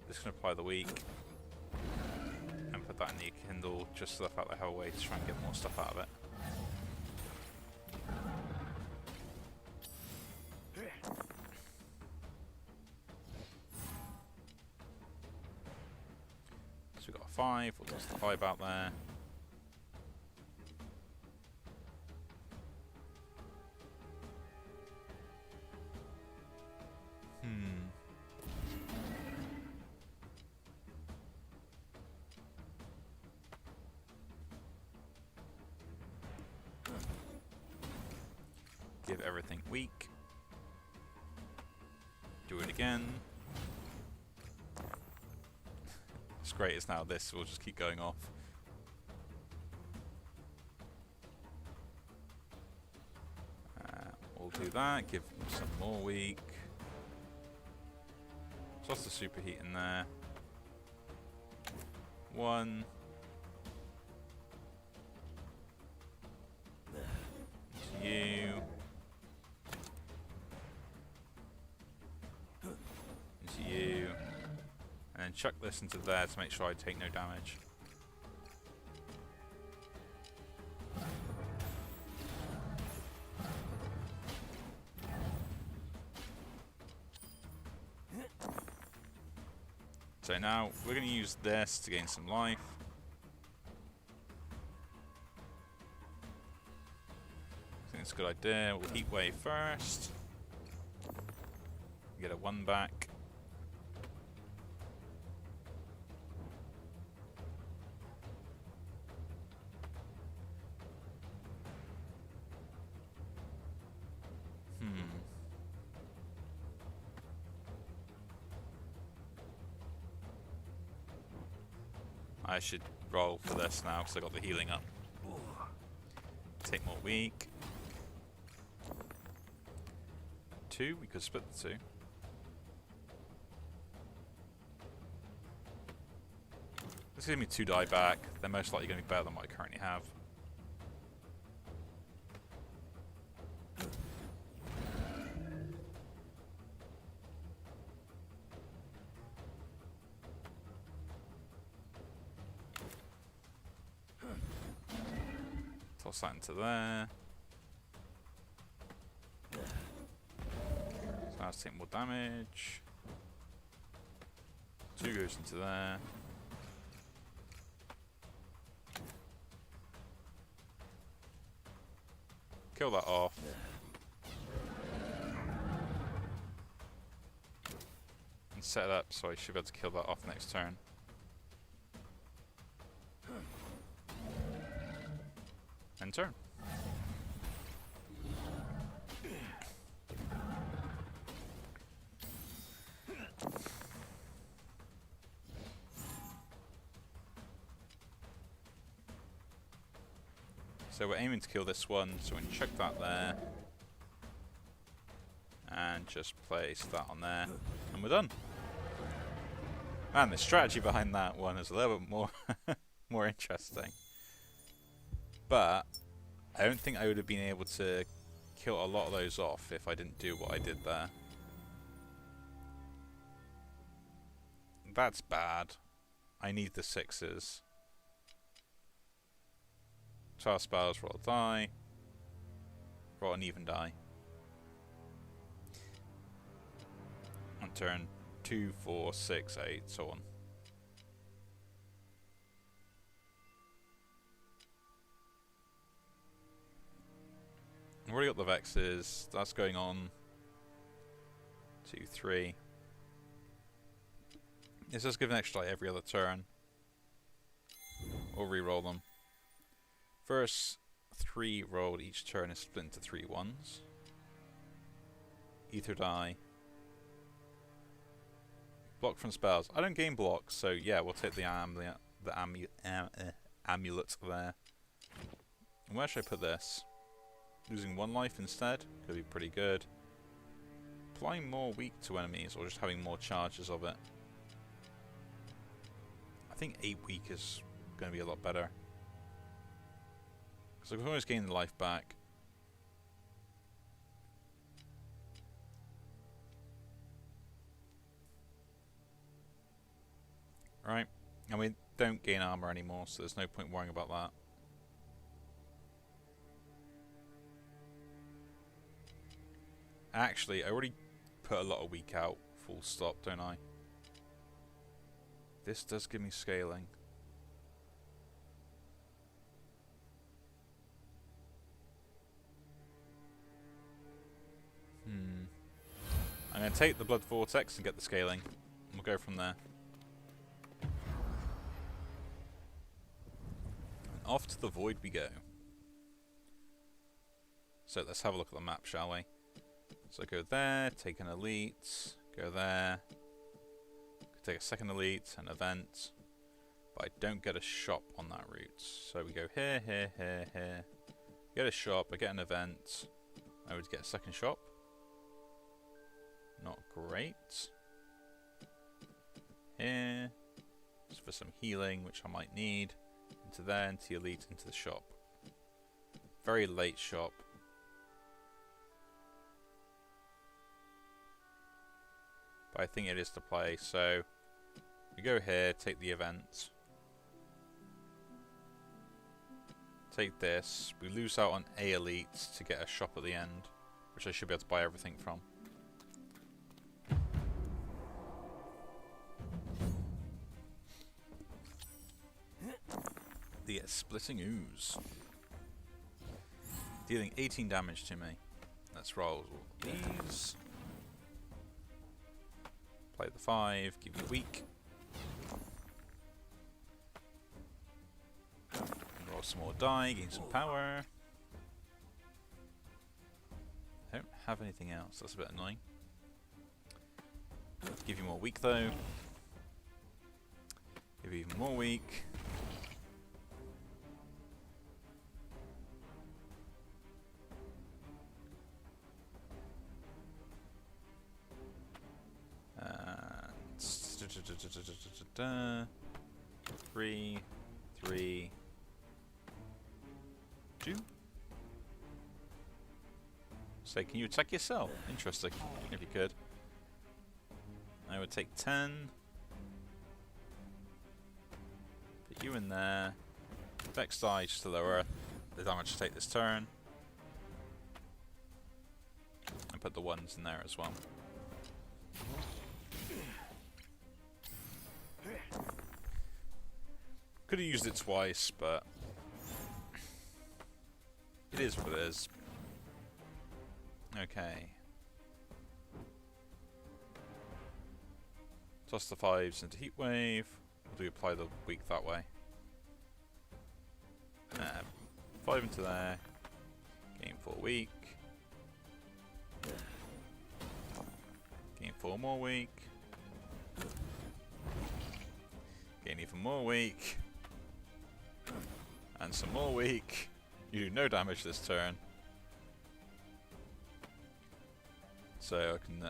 Just gonna apply the weak. And put that in the Kindle, just so the fact that I have a way to try and get more stuff out of it. So we've got a 5, we'll toss the 5 out there. Give everything weak. Do it again. What's great is now this will just keep going off. We'll do that, give them some more weak. Toss the superheat in there. 1. Into you. Into you. And then chuck this into there to make sure I take no damage. So now we're going to use this to gain some life. I think it's a good idea. We'll heat wave first. Get a 1 back. I should roll for this now because I got the healing up. Take more weak. 2, we could split the 2. This is giving me 2 die back. They're most likely going to be better than what I currently have. Toss that into there. So now let's take more damage. 2 goes into there. Kill that off. And set it up so I should be able to kill that off next turn. And turn. So we're aiming to kill this one, so we can chuck that there. And just place that on there. And we're done. And the strategy behind that one is a little bit more more interesting. But I don't think I would have been able to kill a lot of those off if I didn't do what I did there. That's bad. I need the 6s. 12 spells, roll a die. Roll an even die. On turn 2, 4, 6, 8, so on. I've already got the Vexes. That's going on. 2, 3. It's just give an extra die every other turn. Or re-roll them. First 3 rolled each turn is split into 3 ones. Ether die. Block from spells. I don't gain blocks, so yeah, we'll take the amulet there. And where should I put this? Losing 1 life instead could be pretty good. Applying more weak to enemies, or just having more charges of it. I think 8 weak is going to be a lot better. Because I can always gain the life back. Right, and we don't gain armor anymore, so there's no point worrying about that. Actually, I already put a lot of weak out, full stop, don't I? This does give me scaling. I'm going to take the Blood Vortex and get the scaling. We'll go from there. And off to the void we go. So let's have a look at the map, shall we? So go there, take an elite, go there, take a second elite, an event, but I don't get a shop on that route. So we go here, here, here, here, get a shop, I get an event, I would get a second shop. Not great. Here, just for some healing, which I might need, into there, into elite, into the shop. Very late shop. But I think it is to play, so we go here, take the event. Take this. We lose out on a elite to get a shop at the end, which I should be able to buy everything from. The Splitting Ooze. Dealing 18 damage to me. Let's roll these. Play the 5, give you weak. Roll some more die, gain some power. I don't have anything else, that's a bit annoying. Give you more weak though. Give you even more weak. Three, 3, 2. So can you attack yourself? Interesting. If you could. I would take 10. Put you in there. Vex die just to lower the damage to take this turn. And put the 1s in there as well. Could have used it twice, but it is what it is. Okay. Toss the 5s into Heat Wave. We'll do apply the weak that way. 5 into there. Gain 4 weak. Gain 4 more weak. Gain even more weak. And some more weak. You do no damage this turn. So I can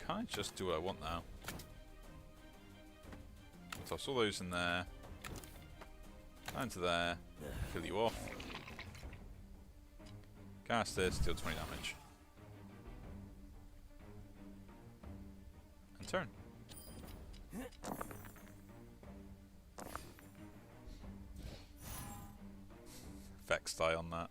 can't just do what I want now. Toss all those in there. Into there. Kill you off. Cast this, deal 20 damage. And turn. Vex die on that.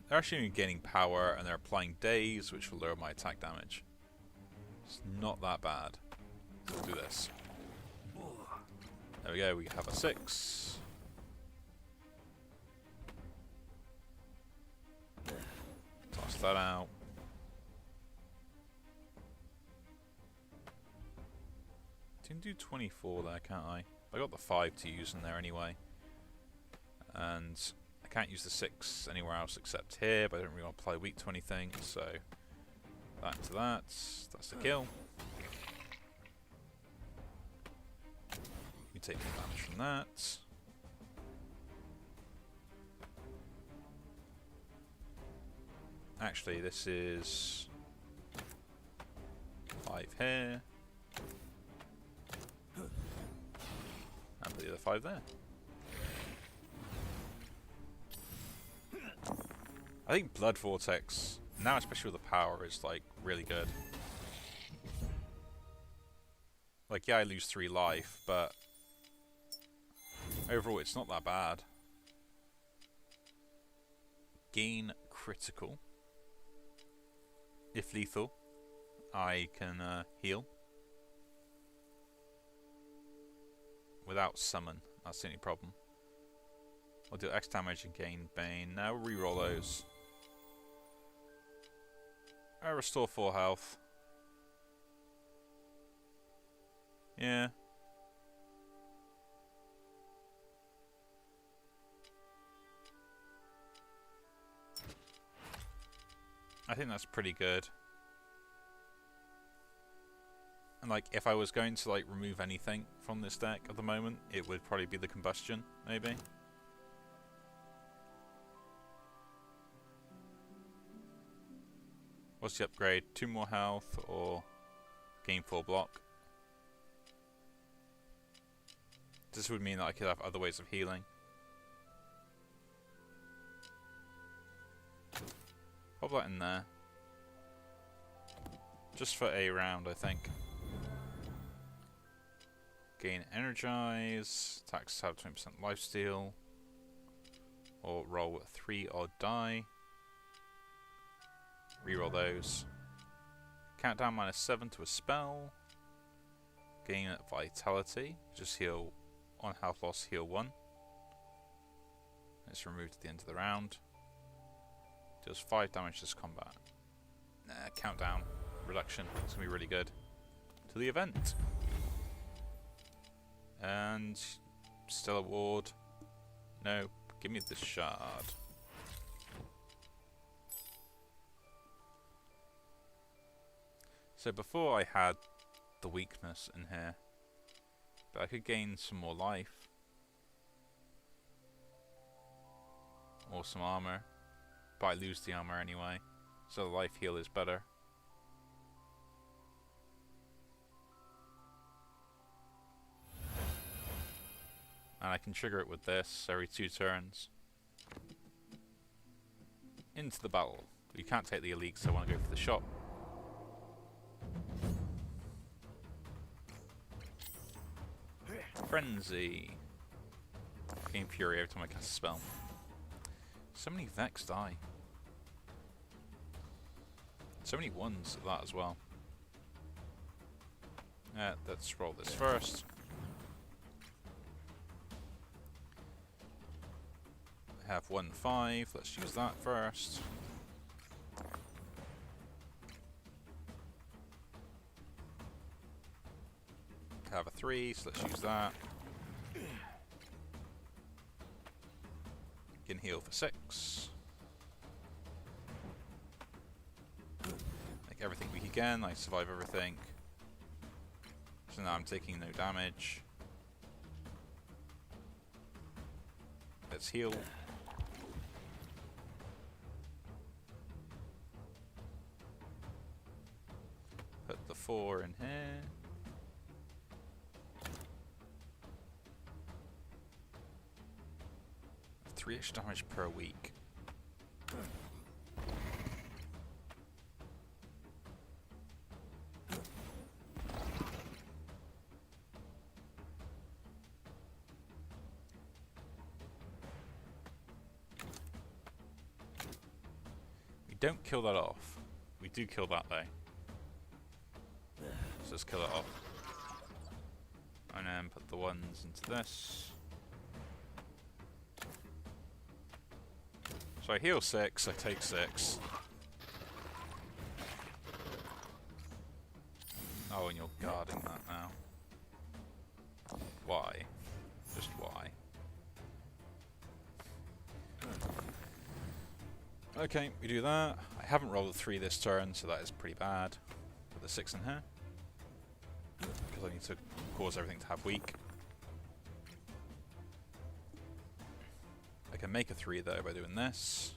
They're actually gaining power and they're applying daze, which will lower my attack damage. It's not that bad. So we'll do this. There we go, we have a 6. Toss that out. I can do 24 there, can't I? I got the 5 to use in there anyway. And I can't use the 6 anywhere else except here, but I don't really want to apply weak to anything, so back to that. That's the kill. You take more damage from that. Actually, this is 5 here. And put the other 5 there. I think Blood Vortex, now especially with the power, is like really good. Like, yeah, I lose 3 life, but overall it's not that bad. Gain critical. If lethal, I can heal. Without summon, that's the only problem. I'll do X damage and gain Bane. Now reroll those. I restore 4 health. Yeah. I think that's pretty good. And like, if I was going to like remove anything from this deck at the moment, it would probably be the combustion, maybe. What's the upgrade? 2 more health or gain 4 block? This would mean that I could have other ways of healing. Pop that in there. Just for a round, I think. Gain energize. Attacks have 20% lifesteal. Or roll 3 odd die. Reroll those. Countdown -7 to a spell. Gain vitality. Just heal on health loss, heal 1. It's removed at the end of the round. Deals 5 damage this combat. Countdown reduction. It's going to be really good. To the event. And still a ward. No, give me the shard. So before I had the weakness in here, but I could gain some more life. Or some armor. But I lose the armor anyway, so the life heal is better. And I can trigger it with this every 2 turns. Into the battle. You can't take the elite, so I want to go for the shot. Frenzy. Gain Fury every time I cast a spell. So many Vex die. So many 1s of that as well. Let's roll this first. I have 1/5. Let's use that first. I have a 3, so let's use that. Can heal for 6. Make everything weak again. I survive everything. So now I'm taking no damage. Let's heal. Put the 4 in here. Three extra damage per week. don't kill that off. We do kill that though. So let's kill it off. And then put the ones into this. So I heal 6, I take 6. Oh, and you're guarding that now. Why? Just why? Okay, we do that. I haven't rolled a 3 this turn, so that is pretty bad. Put the 6 in here. Because I need to cause everything to have weak. I can make a 3 though by doing this.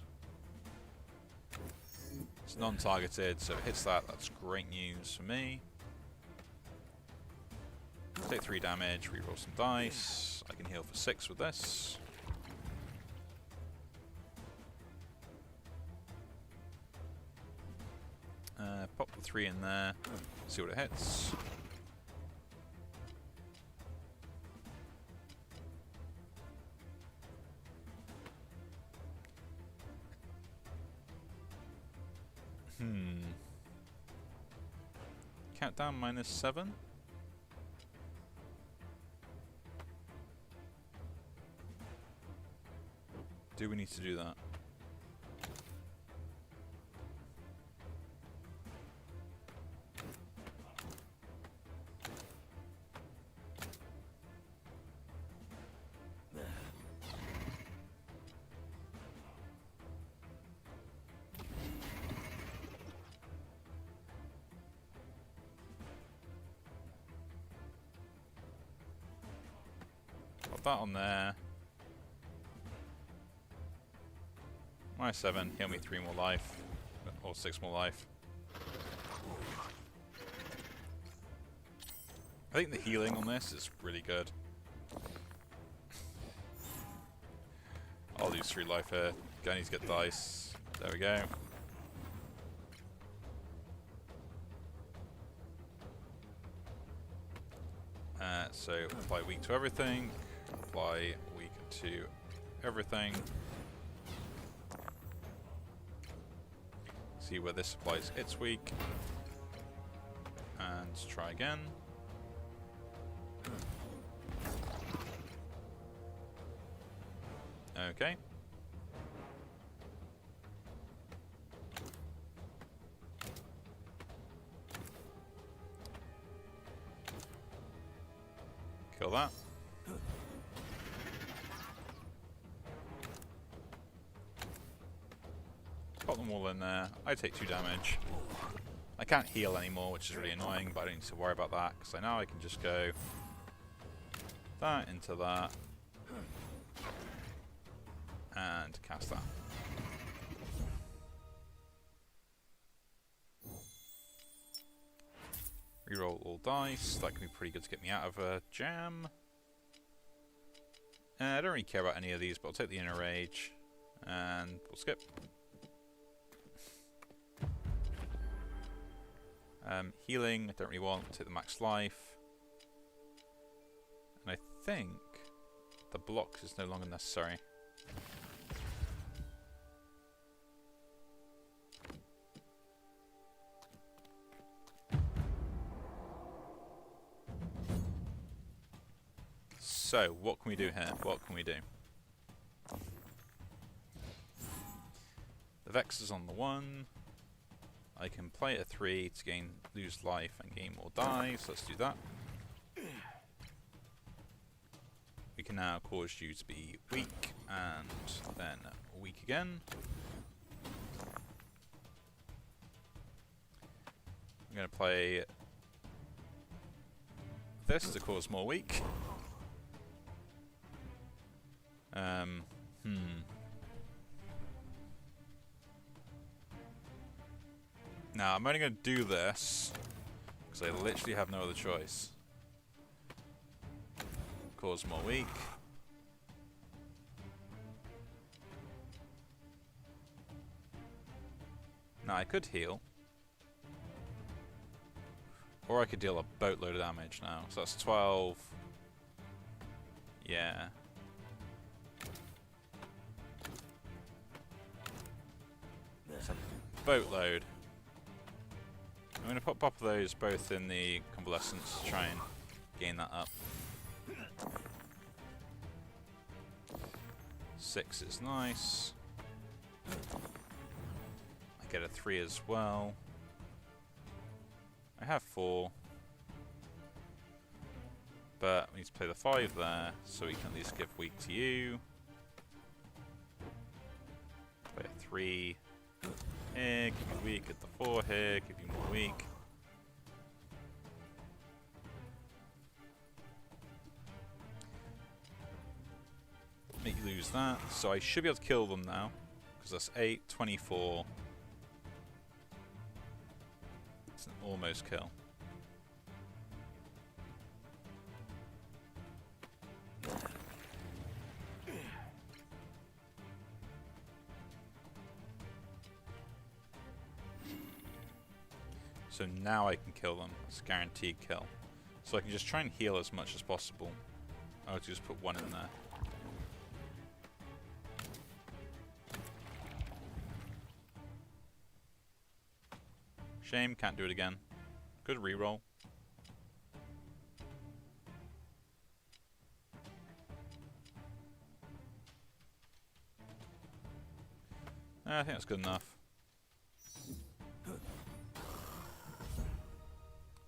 It's non-targeted, so if it hits that, that's great news for me. Take 3 damage, reroll some dice. I can heal for 6 with this. Pop the 3 in there, see what it hits. Countdown -7. Do we need to do that? Put that on there. -7, heal me 3 more life. Or 6 more life. I think the healing on this is really good. I'll lose 3 life here. Gonna need to get dice. There we go. So apply weak to everything. Apply weak to everything. See where this applies its weak. And try again. Okay. Kill that. Pop them all in there. I take 2 damage. I can't heal anymore, which is really annoying, but I don't need to worry about that, because I know I can just go that into that. And cast that. Reroll all dice. That can be pretty good to get me out of a jam. I don't really care about any of these, but I'll take the Inner Rage. And we'll skip. Healing, I don't really want. Take the max life. And I think the block is no longer necessary. So, what can we do here? What can we do? The Vex is on the 1. I can play a 3 to lose life and gain more dice. Let's do that. We can now cause you to be weak and then weak again. I'm going to play this to cause more weak. Now, I'm only going to do this because I literally have no other choice. Cause more weak. Now, I could heal. Or I could deal a boatload of damage now. So that's 12. Yeah. boatload. I'm going to put pop those both in the convalescence to try and gain that up. 6 is nice. I get a 3 as well. I have 4. But we need to play the 5 there, so we can at least give weak to you. Play a 3 here, give you weak, get the 4 here, give you more weak. Make you lose that, so I should be able to kill them now, because that's 8, 24. It's an almost kill. So now I can kill them. It's a guaranteed kill. So I can just try and heal as much as possible. I'll just put 1 in there. Shame, can't do it again. Good reroll. I think that's good enough.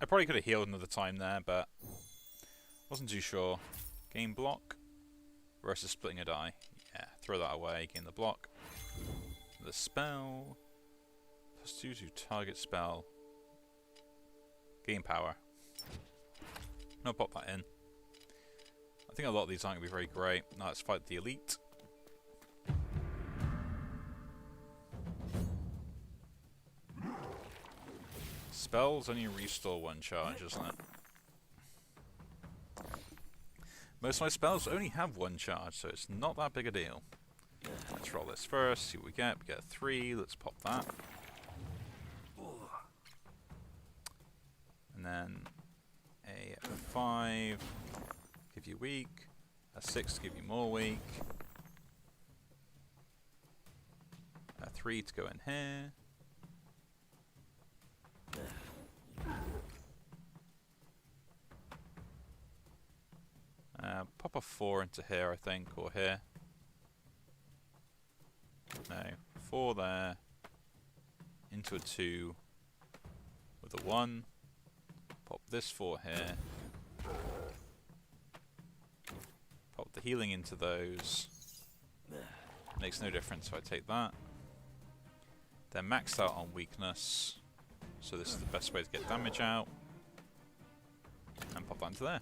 I probably could have healed another time there, but wasn't too sure. Gain block versus splitting a die. Yeah, throw that away, gain the block. The spell. +2 to target spell. Gain power. I'll pop that in. I think a lot of these aren't going to be very great. Now let's fight the elite. Spells only restore 1 charge, isn't it? Most of my spells only have 1 charge, so it's not that big a deal. Let's roll this first, see what we get. We get a 3, let's pop that. And then a 5, give you weak. A 6 to give you more weak. A 3 to go in here. Pop a 4 into here, I think, or here. No, 4 there. Into a 2 with a 1. Pop this 4 here. Pop the healing into those. Makes no difference if I take that. They're maxed out on weakness, so this is the best way to get damage out. And pop that into there.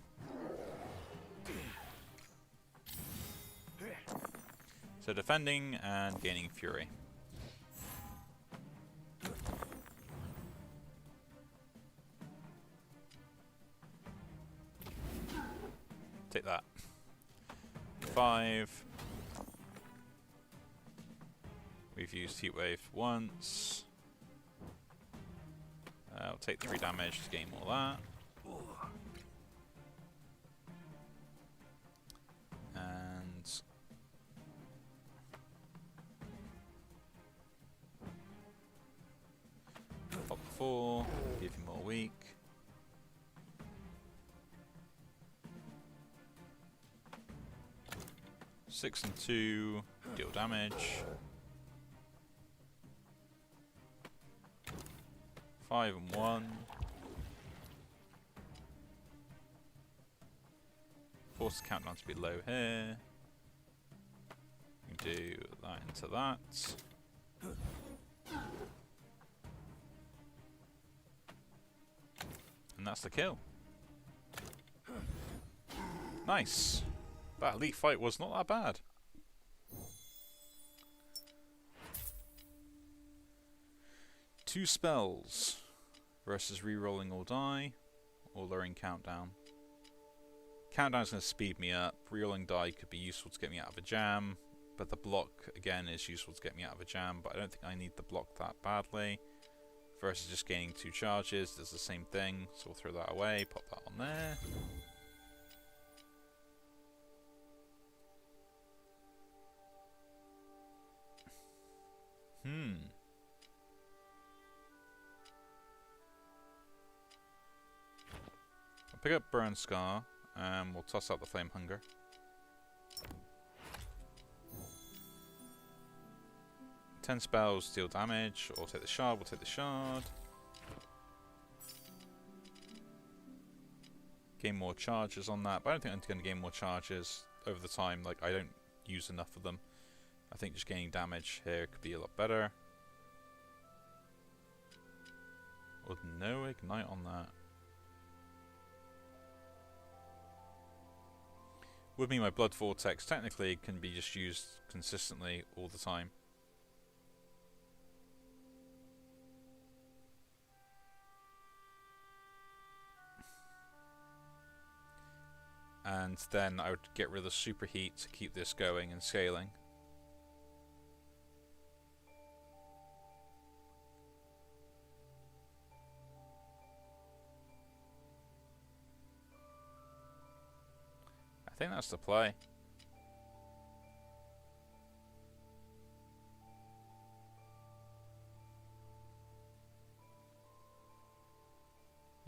So defending and gaining fury. Take that. 5. We've used Heat Wave once. I'll take 3 damage to gain all that. And pop 4, give you more weak. Six and 2, deal damage. 5 and 1. Force the countdown to be low here. You do that into that. And that's the kill. Nice. That elite fight was not that bad. Two spells versus rerolling all die or lowering countdown. Countdown's going to speed me up. Rerolling die could be useful to get me out of a jam, but the block again is useful to get me out of a jam, but I don't think I need the block that badly. Versus just gaining 2 charges does the same thing, so we'll throw that away, pop that on there. pick up Burn Scar, and we'll toss out the Flame Hunger. Ten spells deal damage, or take the shard, we'll take the shard. Gain more charges on that, but I don't think I'm going to gain more charges over the time. Like, I don't use enough of them. I think just gaining damage here could be a lot better. With no ignite on that. Would mean my Blood Vortex technically can be just used consistently all the time. And then I would get rid of the Superheat to keep this going and scaling. I think that's the play.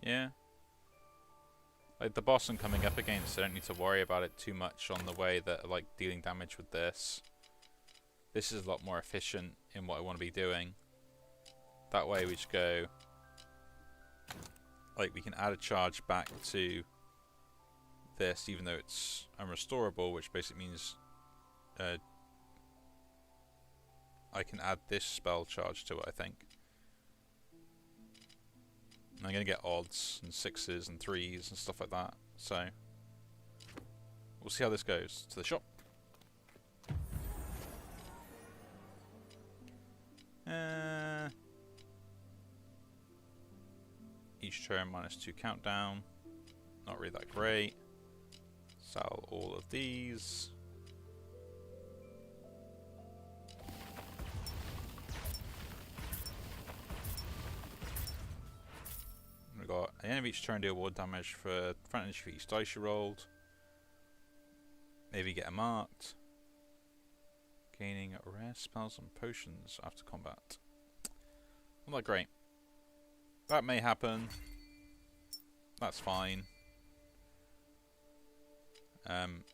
Yeah. Like the boss I'm coming up against, I don't need to worry about it too much on the way that like dealing damage with this. This is a lot more efficient in what I want to be doing. That way we just go, like we can add a charge back to this, even though it's unrestorable, which basically means I can add this spell charge to it, I think. And I'm going to get odds and 6s and 3s and stuff like that, so we'll see how this goes. To the shop. Each turn -2 countdown. Not really that great. Sell all of these. We got at the end of each turn deal 1 damage for front edge for each dice you rolled. Maybe get a marked. Gaining rare spells and potions after combat. Not that great. That may happen. That's fine.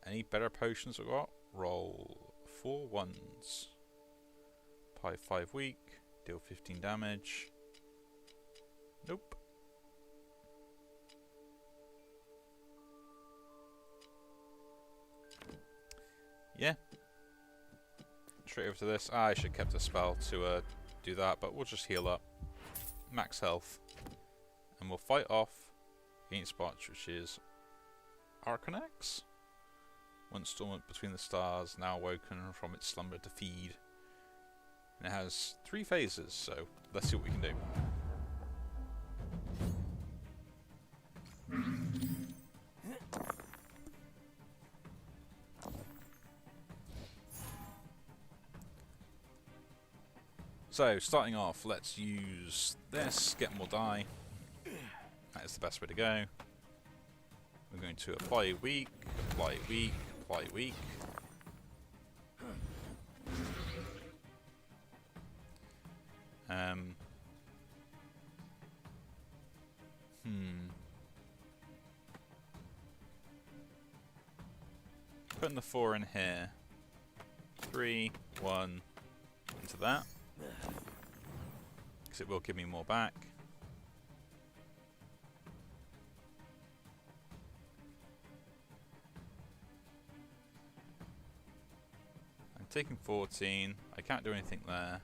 Any better potions we got? Roll 4 ones. Apply 5 weak. Deal 15 damage. Nope. Yeah. Straight over to this. I should have kept a spell to do that, but we'll just heal up. Max health. And we'll fight off against spots, which is Arcanex. Once dormant between the stars, now awoken from its slumber to feed. And it has 3 phases, so let's see what we can do. So, starting off, let's use this, get more die. That is the best way to go. We're going to apply weak, apply weak, apply weak. Putting the 4 in here. 3, 1, into that. Because it will give me more back. I'm taking 14. I can't do anything there.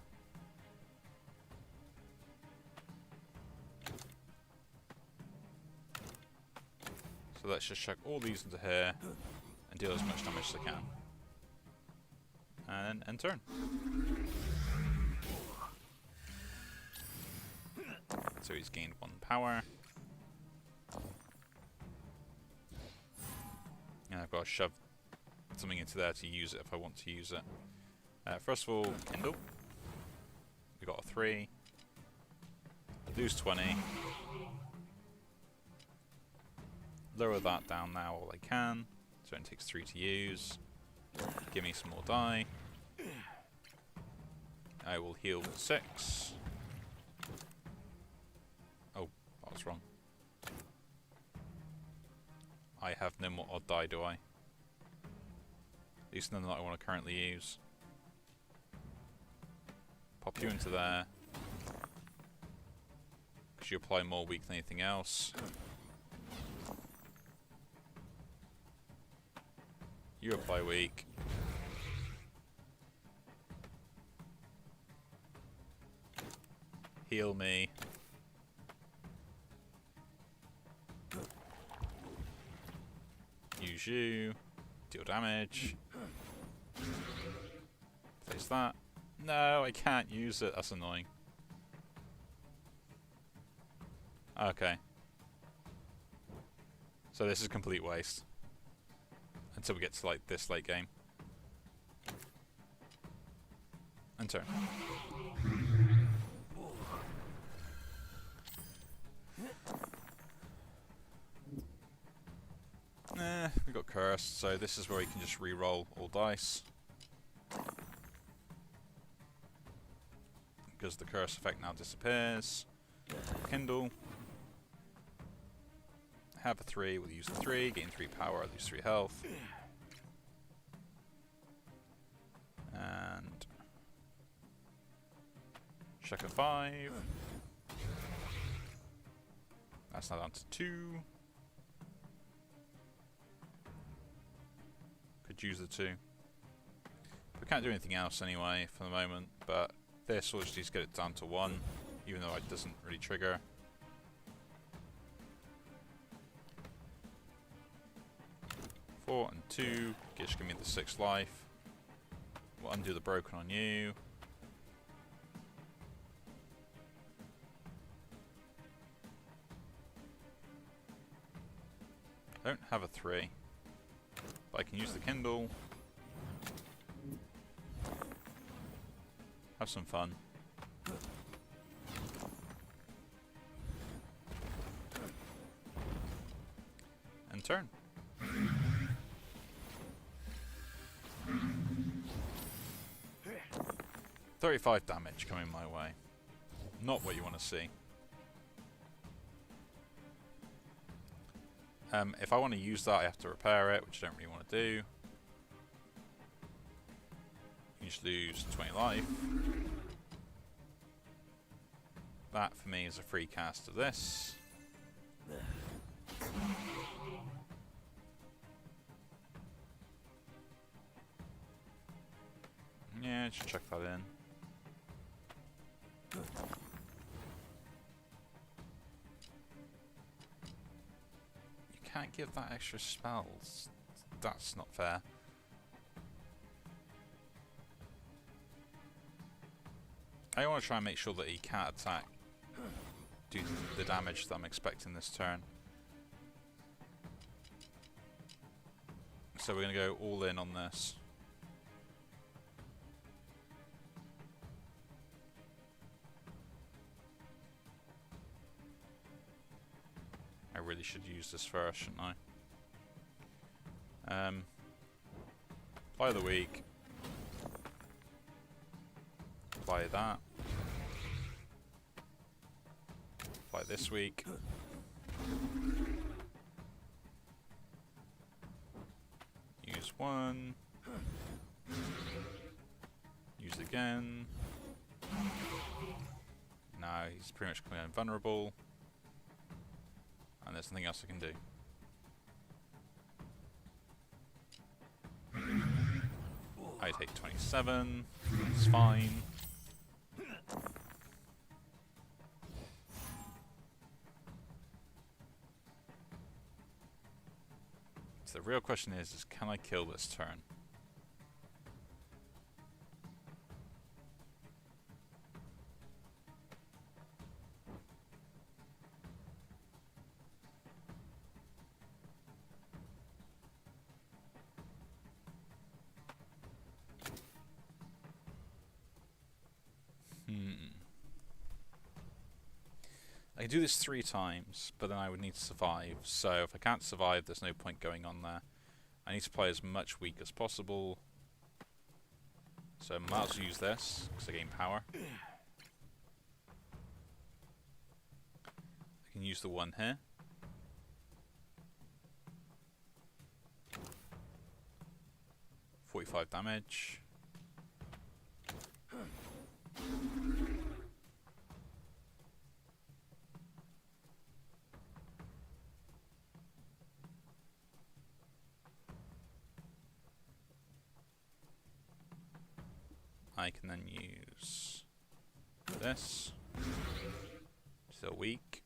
So let's just chuck all these into here and deal as much damage as I can. And end turn. So he's gained 1 power. And I've got to shove something into there to use it if I want to use it. First of all, Kindle. We got a 3. Lose 20. Lower that down now all I can. So it takes 3 to use. Give me some more die. I will heal with 6. Oh, that was wrong. have no more odd die, do I? At least none that I want to currently use. Pop you into there. Because you apply more weak than anything else. You apply weak. Heal me. Use you. Deal damage. Place that. No, I can't use it. That's annoying. Okay. So this is a complete waste. Until we get to like this late game. And turn. We got cursed, so this is where you can just re-roll all dice. Because the curse effect now disappears. Kindle. Have a 3, we'll use the 3, gain 3 power, lose 3 health. And check a 5. That's now down to 2. Could use the 2. We can't do anything else anyway for the moment, but this will just get it down to 1, even though it doesn't really trigger. Four and 2, just give me the 6 life. We'll undo the broken on you. I don't have a 3, but I can use the Kindle. Have some fun. And turn. $35 damage coming my way. Not what you want to see. If I want to use that, I have to repair it, which I don't really want to do. You just lose 20 life. That, for me, is a free cast of this. Yeah, just chuck that in. You can't give that extra spells. That's not fair. I want to try and make sure that he can't attack due to the damage that I'm expecting this turn. So we're going to go all in on this. I really should use this first, shouldn't I? Apply the weak. Apply that. Apply this week. Use 1. Use again. Now he's pretty much becoming invulnerable. And there's nothing else I can do. I take 27. It's fine. So the real question is can I kill this turn? I can do this 3 times, but then I would need to survive. So if I can't survive, there's no point going on there. I need to play as much weak as possible. So I might as well use this, because I gain power. I can use the 1 here. 45 damage. I can then use this. Still weak.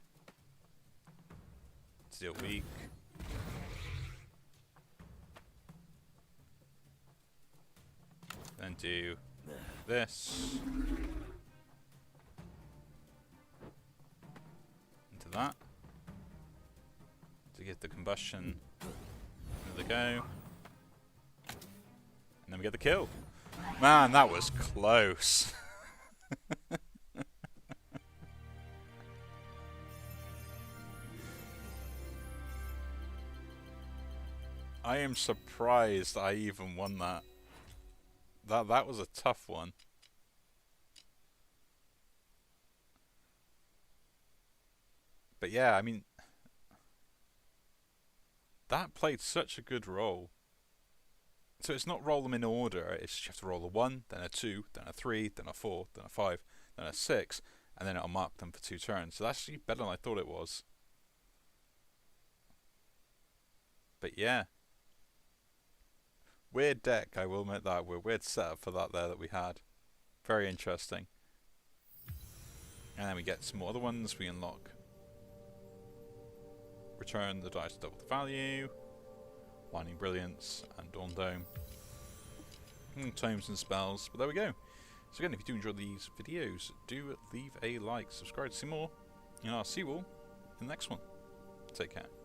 Still weak. Then do this. Into that. To get the combustion. There we go. And then we get the kill. Man, that was close. I am surprised I even won that. That was a tough one. But yeah, I mean, that played such a good role. So it's not roll them in order, it's just you have to roll a 1, then a 2, then a 3, then a 4, then a 5, then a 6, and then it'll mark them for 2 turns. So that's actually better than I thought it was. But yeah. Weird deck, I will admit that. Weird setup for that there that we had. Very interesting. And then we get some more other ones. We unlock. Return the dice to double the value. Winding Brilliance and Dawn Dome. Tomes and spells. But there we go. So again, if you do enjoy these videos, do leave a like, subscribe to see more. And I'll see you all in the next one. Take care.